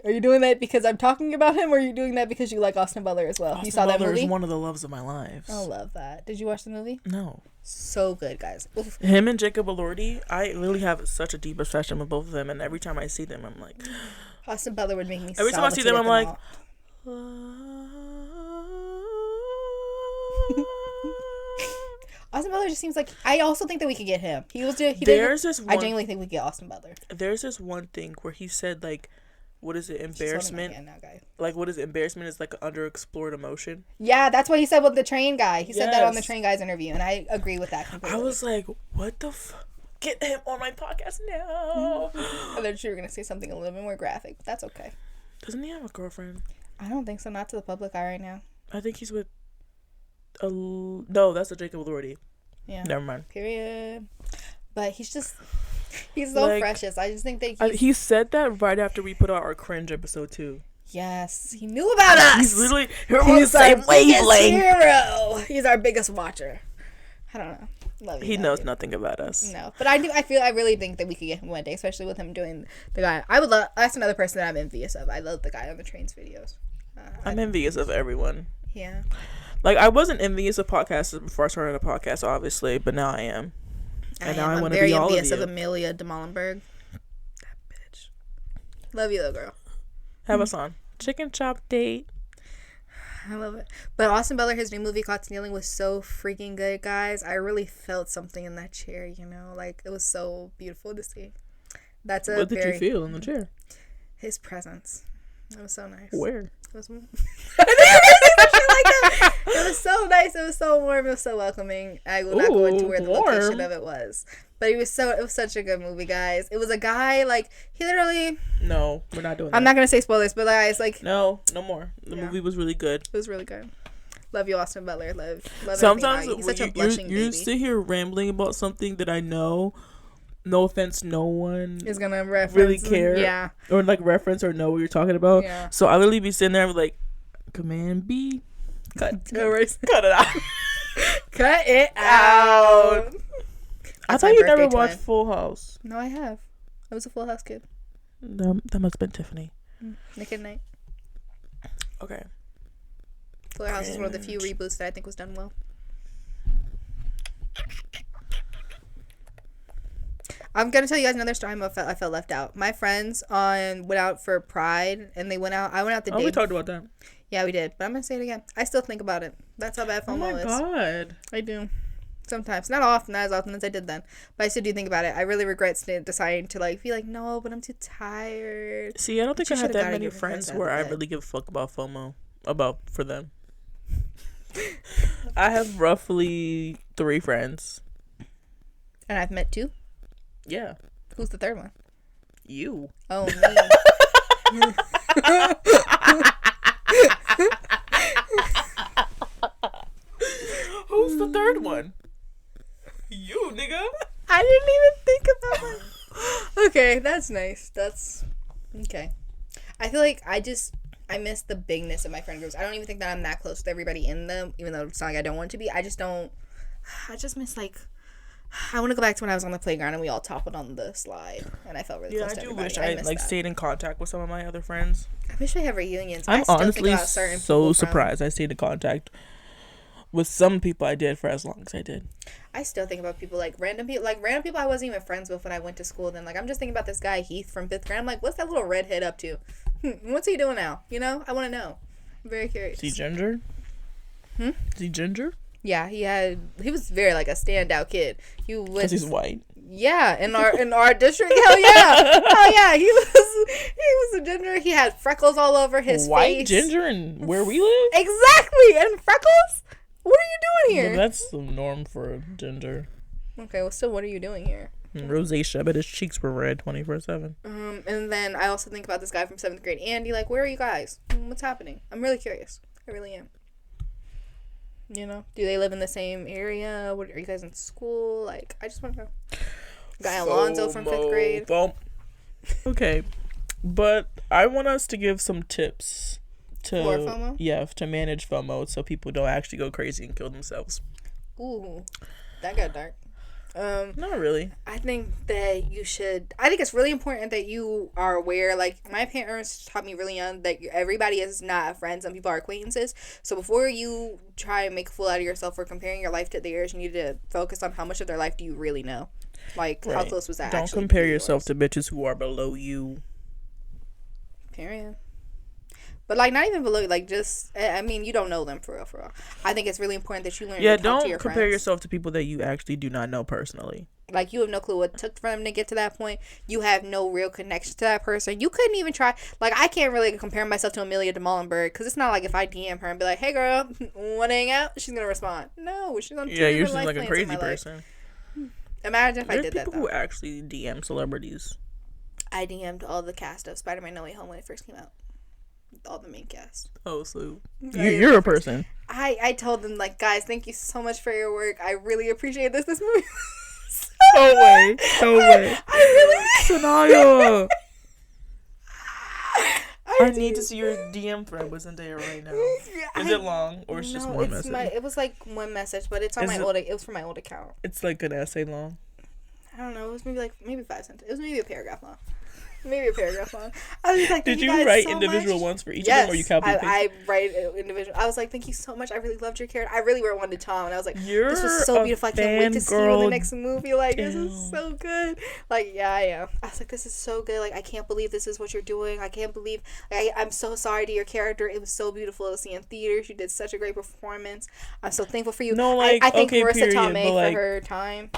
[SPEAKER 1] Are you doing that because I'm talking about him, or are you doing that because you like Austin Butler as well?
[SPEAKER 2] Austin
[SPEAKER 1] You saw
[SPEAKER 2] Butler
[SPEAKER 1] that movie?
[SPEAKER 2] is one of the loves of my life.
[SPEAKER 1] I love that. Did you watch the movie?
[SPEAKER 2] No.
[SPEAKER 1] So good, guys. Oof.
[SPEAKER 2] Him and Jacob Elordi, I literally have such a deep obsession with both of them, and every time I see them, I'm like...
[SPEAKER 1] Austin Butler would make me
[SPEAKER 2] Every time I see them, I'm like...
[SPEAKER 1] Austin Butler just seems like... I also think that we could get him.
[SPEAKER 2] There's this one...
[SPEAKER 1] I genuinely think we could get Austin Butler.
[SPEAKER 2] There's this one thing where he said, like... What is it? Embarrassment?
[SPEAKER 1] Now, guy.
[SPEAKER 2] Like, what is it? Embarrassment is like an underexplored emotion.
[SPEAKER 1] Yeah, that's what he said with the train guy. He said that on the train guy's interview, and I agree with that completely.
[SPEAKER 2] I was like, what the Get him on my podcast now.
[SPEAKER 1] I thought you were going to say something a little bit more graphic, but that's okay.
[SPEAKER 2] Doesn't he have a girlfriend?
[SPEAKER 1] I don't think so. Not to the public eye right now.
[SPEAKER 2] I think he's with... No, that's a Jacob Elordi.
[SPEAKER 1] Yeah.
[SPEAKER 2] Never mind.
[SPEAKER 1] Period. But he's just... He's so precious. I just think that
[SPEAKER 2] he said that right after we put out our cringe episode too.
[SPEAKER 1] Yes, he knew about us.
[SPEAKER 2] He's literally
[SPEAKER 1] he's our biggest hero. He's our biggest watcher. I don't know. Love you.
[SPEAKER 2] He knows nothing about us.
[SPEAKER 1] No, but I really think that we could get him one day, especially with him doing the guy. That's another person that I'm envious of. I love the guy on the trains videos.
[SPEAKER 2] I'm envious of everyone.
[SPEAKER 1] Yeah.
[SPEAKER 2] Like, I wasn't envious of podcasters before I started a podcast, obviously, but now I am.
[SPEAKER 1] I'm very envious of Amelia de Molenberg. That bitch. Love you though, girl.
[SPEAKER 2] Have us on. Chicken chop date.
[SPEAKER 1] I love it. But Austin Butler, his new movie Caught Stealing was so freaking good, guys. I really felt something in that chair, you know? Like, it was so beautiful to see. What did
[SPEAKER 2] you feel in the chair?
[SPEAKER 1] His presence. It was so nice.
[SPEAKER 2] Where?
[SPEAKER 1] It was it was so nice. It was so warm. It was so welcoming. I will not go into where the location of it was, but it was such a good movie, guys. It was a guy, like, he literally...
[SPEAKER 2] No, we're not doing that.
[SPEAKER 1] I'm not gonna say spoilers, but guys, like...
[SPEAKER 2] No more. The movie was really good.
[SPEAKER 1] It was really good. Love you, Austin Butler. Love
[SPEAKER 2] sometimes
[SPEAKER 1] he's such a blushing
[SPEAKER 2] you
[SPEAKER 1] baby.
[SPEAKER 2] sit here rambling about something that I know, no offense, no one
[SPEAKER 1] is gonna reference,
[SPEAKER 2] really care,
[SPEAKER 1] yeah,
[SPEAKER 2] or like reference or know what you're talking about.
[SPEAKER 1] Yeah.
[SPEAKER 2] So I literally be sitting there like, Command B, cut it out,
[SPEAKER 1] cut it out.
[SPEAKER 2] I thought you never watched Full House.
[SPEAKER 1] No, I have. I was a Full House kid.
[SPEAKER 2] That must have been Tiffany.
[SPEAKER 1] Nick at Night.
[SPEAKER 2] Okay.
[SPEAKER 1] Full House is one of the few reboots that I think was done well. I'm gonna tell you guys another story. I felt left out. My friends went out for Pride, and they went out. I went out the day.
[SPEAKER 2] We talked about that.
[SPEAKER 1] Yeah, we did. But I'm gonna say it again. I still think about it. That's how bad FOMO is.
[SPEAKER 2] Oh my god.
[SPEAKER 1] I do. Sometimes, not often, not as often as I did then, but I still do think about it. I really regret deciding to be like, no, but I'm too tired.
[SPEAKER 2] See, I don't think I had that many friends where I really give a fuck about FOMO for them. I have roughly 3 friends,
[SPEAKER 1] and I've met 2.
[SPEAKER 2] Yeah. Who's
[SPEAKER 1] the third one?
[SPEAKER 2] You.
[SPEAKER 1] Oh, me.
[SPEAKER 2] Who's the third one? You, nigga.
[SPEAKER 1] I didn't even think about that. Okay, that's nice. That's okay. I feel like I miss the bigness of my friend groups. I don't even think that I'm that close with everybody in them, even though it's not like I don't want to be. I just miss, like, I want to go back to when I was on the playground and we all toppled on the slide and I felt really close to everybody.
[SPEAKER 2] Yeah, I do wish I stayed in contact with some of my other friends.
[SPEAKER 1] I wish we have reunions.
[SPEAKER 2] I'm honestly so surprised I stayed in contact with some people I did for as long as I did.
[SPEAKER 1] I still think about people, like random people I wasn't even friends with when I went to school. Then, like, I'm just thinking about this guy Heath from 5th grade. I'm like, what's that little redhead up to? What's he doing now? You know, I want to know. I'm very curious.
[SPEAKER 2] Is he ginger? Is he ginger?
[SPEAKER 1] Yeah, he was very, like, a standout kid.
[SPEAKER 2] Because he's white.
[SPEAKER 1] Yeah, in our district. Hell yeah. Oh yeah, he was a ginger. He had freckles all over his
[SPEAKER 2] white
[SPEAKER 1] face.
[SPEAKER 2] Ginger and where we live?
[SPEAKER 1] Exactly, and freckles? What are you doing here?
[SPEAKER 2] Well, that's the norm for a ginger.
[SPEAKER 1] Okay, well, still, what are you doing here?
[SPEAKER 2] Rosacea, but his cheeks were red 24/7.
[SPEAKER 1] And then I also think about this guy from 7th grade, Andy. Like, where are you guys? What's happening? I'm really curious. I really am. You know, do they live in the same area? What are you guys in school? Like, I just want to know. Guy Alonzo from 5th grade.
[SPEAKER 2] Okay, but I want us to give some tips to
[SPEAKER 1] FOMO?
[SPEAKER 2] Yeah, to manage FOMO so people don't actually go crazy and kill themselves.
[SPEAKER 1] Ooh, that got dark.
[SPEAKER 2] Not really.
[SPEAKER 1] I think that you should. I think it's really important that you are aware. Like, my parents taught me really young that everybody is not a friend. Some people are acquaintances. So before you try and make a fool out of yourself or comparing your life to theirs, you need to focus on how much of their life do you really know. Like, how close was that?
[SPEAKER 2] Don't
[SPEAKER 1] actually
[SPEAKER 2] compare
[SPEAKER 1] to
[SPEAKER 2] yourself
[SPEAKER 1] yours?
[SPEAKER 2] to bitches who are below you.
[SPEAKER 1] Period. But, like, not even below, like, just, I mean, you don't know them for real, for real. I think it's really important that you learn to talk to your
[SPEAKER 2] don't compare
[SPEAKER 1] friends.
[SPEAKER 2] yourself to people that you actually do not know personally.
[SPEAKER 1] Like, you have no clue what it took for them to get to that point. You have no real connection to that person. You couldn't even try. Like, I can't really compare myself to Amelia de Molenberg, because it's not like if I DM her and be like, hey, girl, want to hang out? She's going to respond. No, she's on two
[SPEAKER 2] Yeah, you're
[SPEAKER 1] different
[SPEAKER 2] just like
[SPEAKER 1] life
[SPEAKER 2] a
[SPEAKER 1] plans in
[SPEAKER 2] crazy
[SPEAKER 1] my life.
[SPEAKER 2] person.
[SPEAKER 1] Imagine if I
[SPEAKER 2] There's
[SPEAKER 1] did that,
[SPEAKER 2] people
[SPEAKER 1] though.
[SPEAKER 2] who actually DM celebrities.
[SPEAKER 1] I DM'd all the cast of Spider-Man No Way Home when it first came out. All the main cast.
[SPEAKER 2] Oh, so
[SPEAKER 1] Yeah,
[SPEAKER 2] you're a person.
[SPEAKER 1] I told them, like, guys, thank you so much for your work. I really appreciate this movie.
[SPEAKER 2] No way. No way.
[SPEAKER 1] I really...
[SPEAKER 2] Sanaya. I need to see your DM thread with Zendaya right now. Is it long or it's just one message?
[SPEAKER 1] It was like one message, but it's on it was from my old account.
[SPEAKER 2] It's like an essay long.
[SPEAKER 1] I don't know. It was maybe 5 sentences. It was maybe a paragraph long. Maybe a paragraph long. I was like,
[SPEAKER 2] Did
[SPEAKER 1] you
[SPEAKER 2] you
[SPEAKER 1] guys
[SPEAKER 2] write
[SPEAKER 1] so
[SPEAKER 2] individual
[SPEAKER 1] much.
[SPEAKER 2] ones for each
[SPEAKER 1] Yes,
[SPEAKER 2] of them, or you copy and paste?
[SPEAKER 1] I write individual. I was like, thank you so much. I really loved your character. I really wrote one to Tom, and I was like,
[SPEAKER 2] You're
[SPEAKER 1] this was so
[SPEAKER 2] a
[SPEAKER 1] beautiful. I can't wait to see you in the
[SPEAKER 2] fangirl.
[SPEAKER 1] next movie. Like, this is
[SPEAKER 2] Damn.
[SPEAKER 1] so good. Like, yeah, I am. I was like, this is so good. Like, I can't believe this is what you're doing. I can't believe. I'm so sorry to your character. It was so beautiful to see in theaters. You did such a great performance. I'm so thankful for you.
[SPEAKER 2] No, like,
[SPEAKER 1] I thank
[SPEAKER 2] okay,
[SPEAKER 1] Marissa
[SPEAKER 2] period,
[SPEAKER 1] Tomei
[SPEAKER 2] but, like,
[SPEAKER 1] for her time.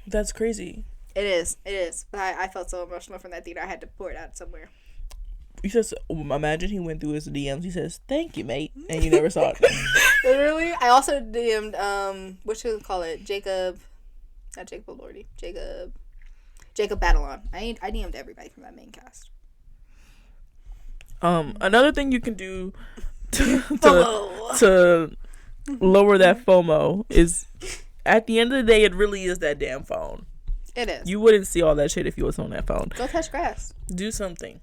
[SPEAKER 2] That's crazy.
[SPEAKER 1] It is. But I felt so emotional from that theater. I had to pour it out somewhere.
[SPEAKER 2] He says, imagine he went through his DMs. He says, thank you, mate. And you never saw it.
[SPEAKER 1] Literally. I also DM'd, what should we call it? Jacob Elordi. Jacob Batalon. I DM'd everybody from that main cast.
[SPEAKER 2] Another thing you can do
[SPEAKER 1] FOMO.
[SPEAKER 2] to lower that FOMO is, at the end of the day, it really is that damn phone.
[SPEAKER 1] It is.
[SPEAKER 2] You wouldn't see all that shit if you was on that phone.
[SPEAKER 1] Go touch grass.
[SPEAKER 2] Do something.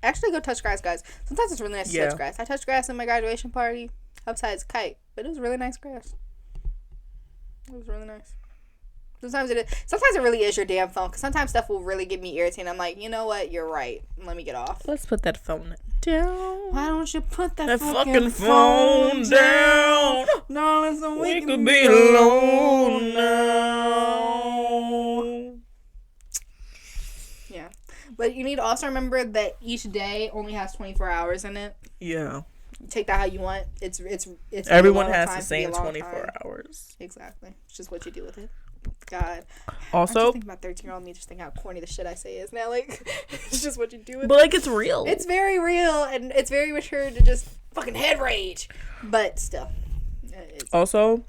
[SPEAKER 1] Actually, go touch grass, guys. Sometimes it's really nice to
[SPEAKER 2] Yeah.
[SPEAKER 1] touch grass. I touched grass in my graduation party. Upside's kite. But it was really nice grass. It was really nice. Sometimes it really is your damn phone. Because sometimes stuff will really get me irritated. I'm like, you know what? You're right. Let me get off.
[SPEAKER 2] Let's put that phone down.
[SPEAKER 1] Why don't you put that
[SPEAKER 2] Fucking phone down.
[SPEAKER 1] No, listen,
[SPEAKER 2] We could be alone now.
[SPEAKER 1] Yeah. But you need to also remember that each day only has 24 hours in it.
[SPEAKER 2] Yeah.
[SPEAKER 1] Take that how you want. It's
[SPEAKER 2] Everyone
[SPEAKER 1] a long
[SPEAKER 2] has
[SPEAKER 1] time
[SPEAKER 2] the
[SPEAKER 1] to be a
[SPEAKER 2] same
[SPEAKER 1] long
[SPEAKER 2] 24
[SPEAKER 1] time.
[SPEAKER 2] hours.
[SPEAKER 1] Exactly. It's just what you do with it. God. I
[SPEAKER 2] Also,
[SPEAKER 1] just think about 13-year-old me, just think how corny the shit I say is now. Like, it's just what you do with
[SPEAKER 2] but
[SPEAKER 1] it.
[SPEAKER 2] like, it's real.
[SPEAKER 1] It's very real, and it's very mature to just fucking head rage. But still.
[SPEAKER 2] Also,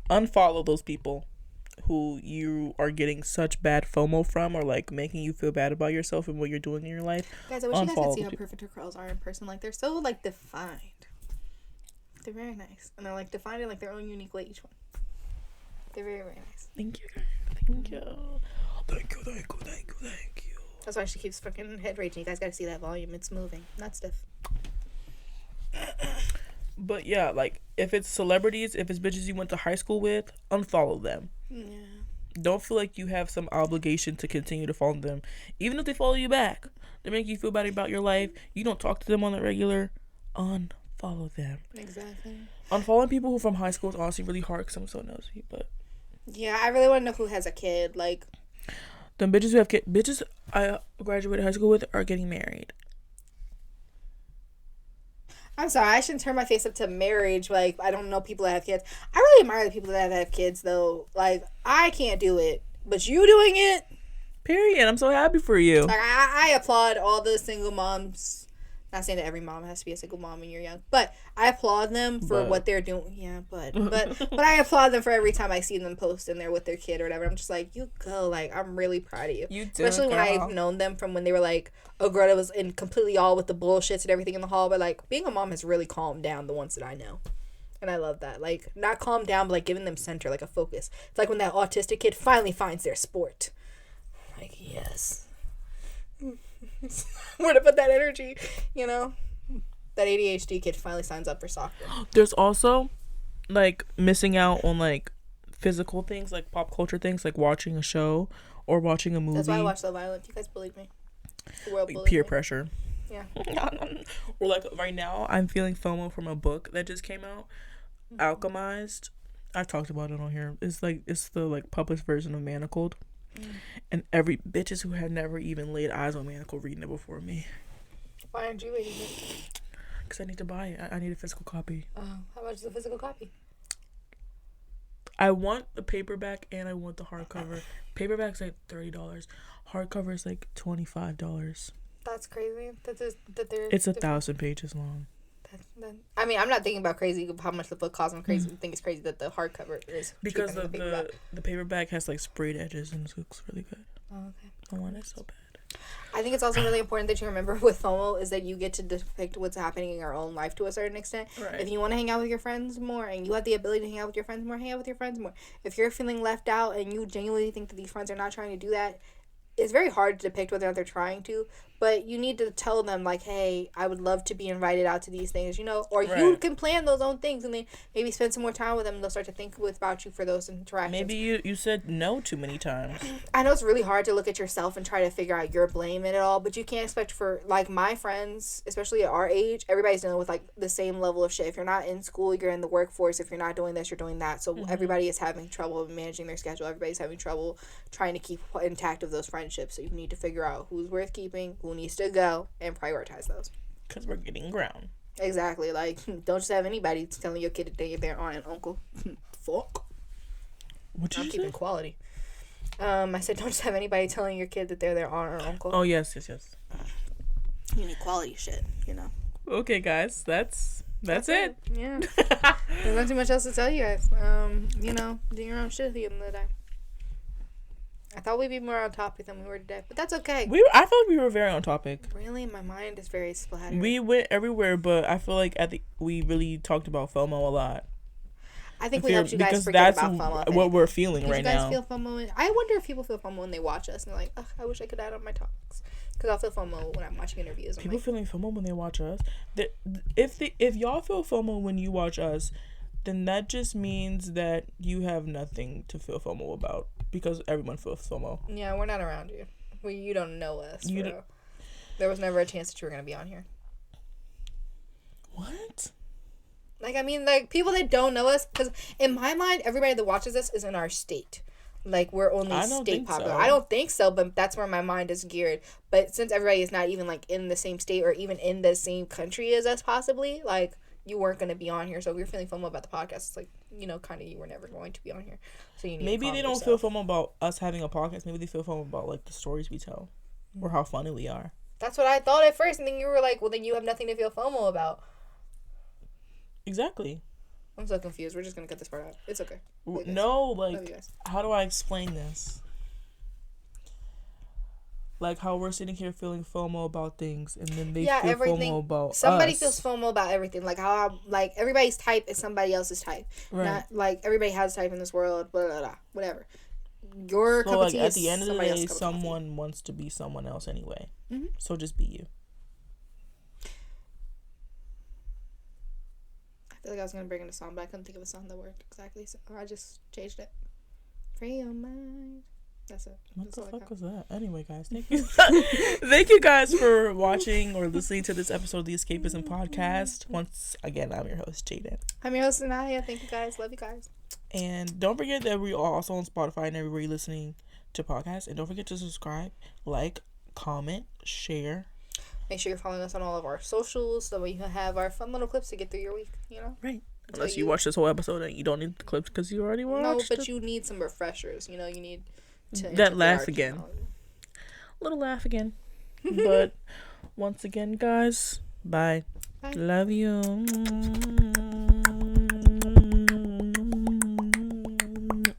[SPEAKER 2] unfollow those people who you are getting such bad FOMO from, or like making you feel bad about yourself and what you're doing in your life.
[SPEAKER 1] Guys, I wish you guys could
[SPEAKER 2] Unfollow
[SPEAKER 1] see how
[SPEAKER 2] people.
[SPEAKER 1] perfect her curls are in person. Like, they're so, like, defined. They're very nice. And they're, like, defined in, like, their own unique way, each one. They're very, very nice.
[SPEAKER 2] Thank you, guys. Thank you. Thank you.
[SPEAKER 1] That's why she keeps fucking head raging. You guys gotta see that volume. It's moving, not stiff.
[SPEAKER 2] But yeah, like, if it's celebrities, if it's bitches you went to high school with, unfollow them.
[SPEAKER 1] Yeah.
[SPEAKER 2] Don't feel like you have some obligation to continue to follow them. Even if they follow you back, they make you feel bad about your life. You don't talk to them on the regular. Unfollow them.
[SPEAKER 1] Exactly.
[SPEAKER 2] Unfollowing people who from high school is honestly really hard because I'm so nosy. But
[SPEAKER 1] Yeah, I really want to know who has a kid. Like,
[SPEAKER 2] them bitches who have kids, bitches I graduated high school with are getting married.
[SPEAKER 1] I'm sorry, I shouldn't turn my face up to marriage. Like, I don't know people that have kids. I really admire the people that have kids, though. Like, I can't do it, but you doing it.
[SPEAKER 2] Period. I'm so happy for you.
[SPEAKER 1] Like, I applaud all the single moms. Not saying that every mom has to be a single mom when you're young, but I applaud them for what they're doing. Yeah, but I applaud them for every time I see them post and they're with their kid or whatever. I'm just like, you go. Like, I'm really proud of you.
[SPEAKER 2] You do,
[SPEAKER 1] especially when I've known them from when they were like a girl that was in completely all with the bullshits and everything in the hall. But like, being a mom has really calmed down the ones that I know. And I love that. Like, not calm down, but like giving them center, like a focus. It's like when that autistic kid finally finds their sport. Like, yes. Where to put that energy, you know? That ADHD kid finally signs up for soccer.
[SPEAKER 2] There's also, like, missing out on, like, physical things, like pop culture things, like watching a show or watching a movie.
[SPEAKER 1] That's why I watch Love Island. You guys believe me. The world
[SPEAKER 2] Like peer
[SPEAKER 1] me.
[SPEAKER 2] pressure.
[SPEAKER 1] Yeah.
[SPEAKER 2] Or like right now, I'm feeling FOMO from a book that just came out, Alchemized. I've talked about it on here. It's the like published version of Manacled, and every bitches who had never even laid eyes on Manacled reading it before me.
[SPEAKER 1] Why aren't you reading it?
[SPEAKER 2] Because I need to buy it. I need a physical copy.
[SPEAKER 1] How much is the physical copy?
[SPEAKER 2] I want the paperback and I want the hardcover. Paperback's like $30. Hardcover is like $25.
[SPEAKER 1] That's crazy.
[SPEAKER 2] It's 1,000 pages long.
[SPEAKER 1] I mean, I'm not thinking about crazy how much the book costs. I'm crazy. I think it's crazy that the hardcover is
[SPEAKER 2] because
[SPEAKER 1] cheaper than
[SPEAKER 2] the paperback has like sprayed edges and it looks really good.
[SPEAKER 1] Oh, okay.
[SPEAKER 2] I want it so bad.
[SPEAKER 1] I think it's also really important that you remember with FOMO is that you get to depict what's happening in your own life to a certain extent.
[SPEAKER 2] Right.
[SPEAKER 1] If you want to hang out with your friends more and you have the ability to hang out with your friends more, hang out with your friends more. If you're feeling left out and you genuinely think that these friends are not trying to do that, it's very hard to depict whether or not they're trying to, but you need to tell them, like, hey, I would love to be invited out to these things, you know, or
[SPEAKER 2] right.
[SPEAKER 1] You can plan those own things and then maybe spend some more time with them and they'll start to think about you for those interactions.
[SPEAKER 2] Maybe you said no too many times.
[SPEAKER 1] I know it's really hard to look at yourself and try to figure out your blame in it all, but you can't expect for, like, my friends, especially at our age, everybody's dealing with, like, the same level of shit. If you're not in school, you're in the workforce. If you're not doing this, you're doing that. So everybody is having trouble managing their schedule. Everybody's having trouble trying to keep intact of those friendships. So you need to figure out who's worth keeping, who needs to go, and prioritize those.
[SPEAKER 2] Because we're getting ground.
[SPEAKER 1] Exactly. Like, don't just have anybody telling your kid that they're their aunt and uncle. Fuck.
[SPEAKER 2] What
[SPEAKER 1] I'm keeping quality. I said don't just have anybody telling your kid that they're their aunt or uncle.
[SPEAKER 2] Oh, yes.
[SPEAKER 1] You need quality shit, you know.
[SPEAKER 2] Okay, guys. That's it.
[SPEAKER 1] Yeah. There's not too much else to tell you guys. You know, do your own shit at the end of the day. I thought we'd be more on topic than we were today, but that's okay.
[SPEAKER 2] I felt we were very on topic.
[SPEAKER 1] Really, my mind is very splattered.
[SPEAKER 2] We went everywhere, but I feel like we really talked about FOMO a lot.
[SPEAKER 1] I think we helped you guys forget about FOMO.
[SPEAKER 2] What we're feeling right now.
[SPEAKER 1] You guys feel FOMO? I wonder if people feel FOMO when they watch us and they're like, ugh, I wish I could add on my topics. Because I'll feel FOMO when I'm watching interviews.
[SPEAKER 2] People feeling FOMO when they watch us. If y'all feel FOMO when you watch us, then that just means that you have nothing to feel FOMO about. Because everyone feels FOMO.
[SPEAKER 1] Yeah, we're not around you. You don't know us. There was never a chance that you were going to be on here.
[SPEAKER 2] What?
[SPEAKER 1] Like, I mean, like, people that don't know us, because in my mind, everybody that watches us is in our state. Like, we're only state popular. So. I don't think so, but that's where my mind is geared. But since everybody is not even, like, in the same state or even in the same country as us, possibly, like, you weren't going to be on here. So if you're feeling FOMO about the podcast, it's like, you know, kind of you were never going to be on here. So you need
[SPEAKER 2] maybe
[SPEAKER 1] to
[SPEAKER 2] they don't feel FOMO about us having a podcast. Maybe they feel FOMO about, like, the stories we tell or how funny we are.
[SPEAKER 1] That's what I thought at first. And then you were like, well, then you have nothing to feel FOMO about.
[SPEAKER 2] Exactly.
[SPEAKER 1] I'm so confused. We're just going to cut this part out. It's okay.
[SPEAKER 2] No, like, how do I explain this? Like how we're sitting here feeling FOMO about things, and then they feel FOMO about
[SPEAKER 1] somebody
[SPEAKER 2] us.
[SPEAKER 1] Feels FOMO about everything. Like how like everybody's type is somebody else's type. Right. Not like everybody has a type in this world. Blah blah blah. Whatever. Your cup of tea
[SPEAKER 2] at the end of the day, someone wants to be someone else anyway. Mm-hmm. So just be you.
[SPEAKER 1] I feel like I was gonna bring in a song, but I couldn't think of a song that worked exactly. So I just changed it. Free your mind. That's it.
[SPEAKER 2] What the fuck was that? Anyway, guys, thank you. Thank you guys for watching or listening to this episode of the Escapism podcast. Once again, I'm your host, Jaden.
[SPEAKER 1] I'm your host, Anaya. Thank you guys. Love you guys.
[SPEAKER 2] And don't forget that we are also on Spotify and everywhere you're listening to podcasts. And don't forget to subscribe, like, comment, share.
[SPEAKER 1] Make sure you're following us on all of our socials so we can have our fun little clips to get through your week, you know?
[SPEAKER 2] Right. Unless you watch this whole episode and you don't need the clips because you already watched.
[SPEAKER 1] No, but you need some refreshers. You know, you need
[SPEAKER 2] that laugh again. Little laugh again. But once again, guys, bye. Love you.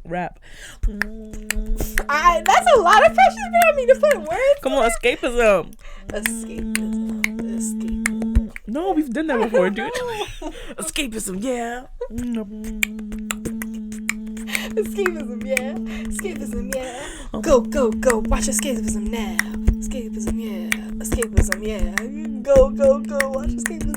[SPEAKER 2] Rap.
[SPEAKER 1] That's a lot of pressure for me to put words.
[SPEAKER 2] Come on, escapism.
[SPEAKER 1] Escapism.
[SPEAKER 2] No, we've done that before, dude. Escapism, yeah.
[SPEAKER 1] Escapism, yeah. Escapism, yeah. Go, go, go. Watch Escapism now. Escapism, yeah. Escapism, yeah. Go, go, go. Watch Escapism.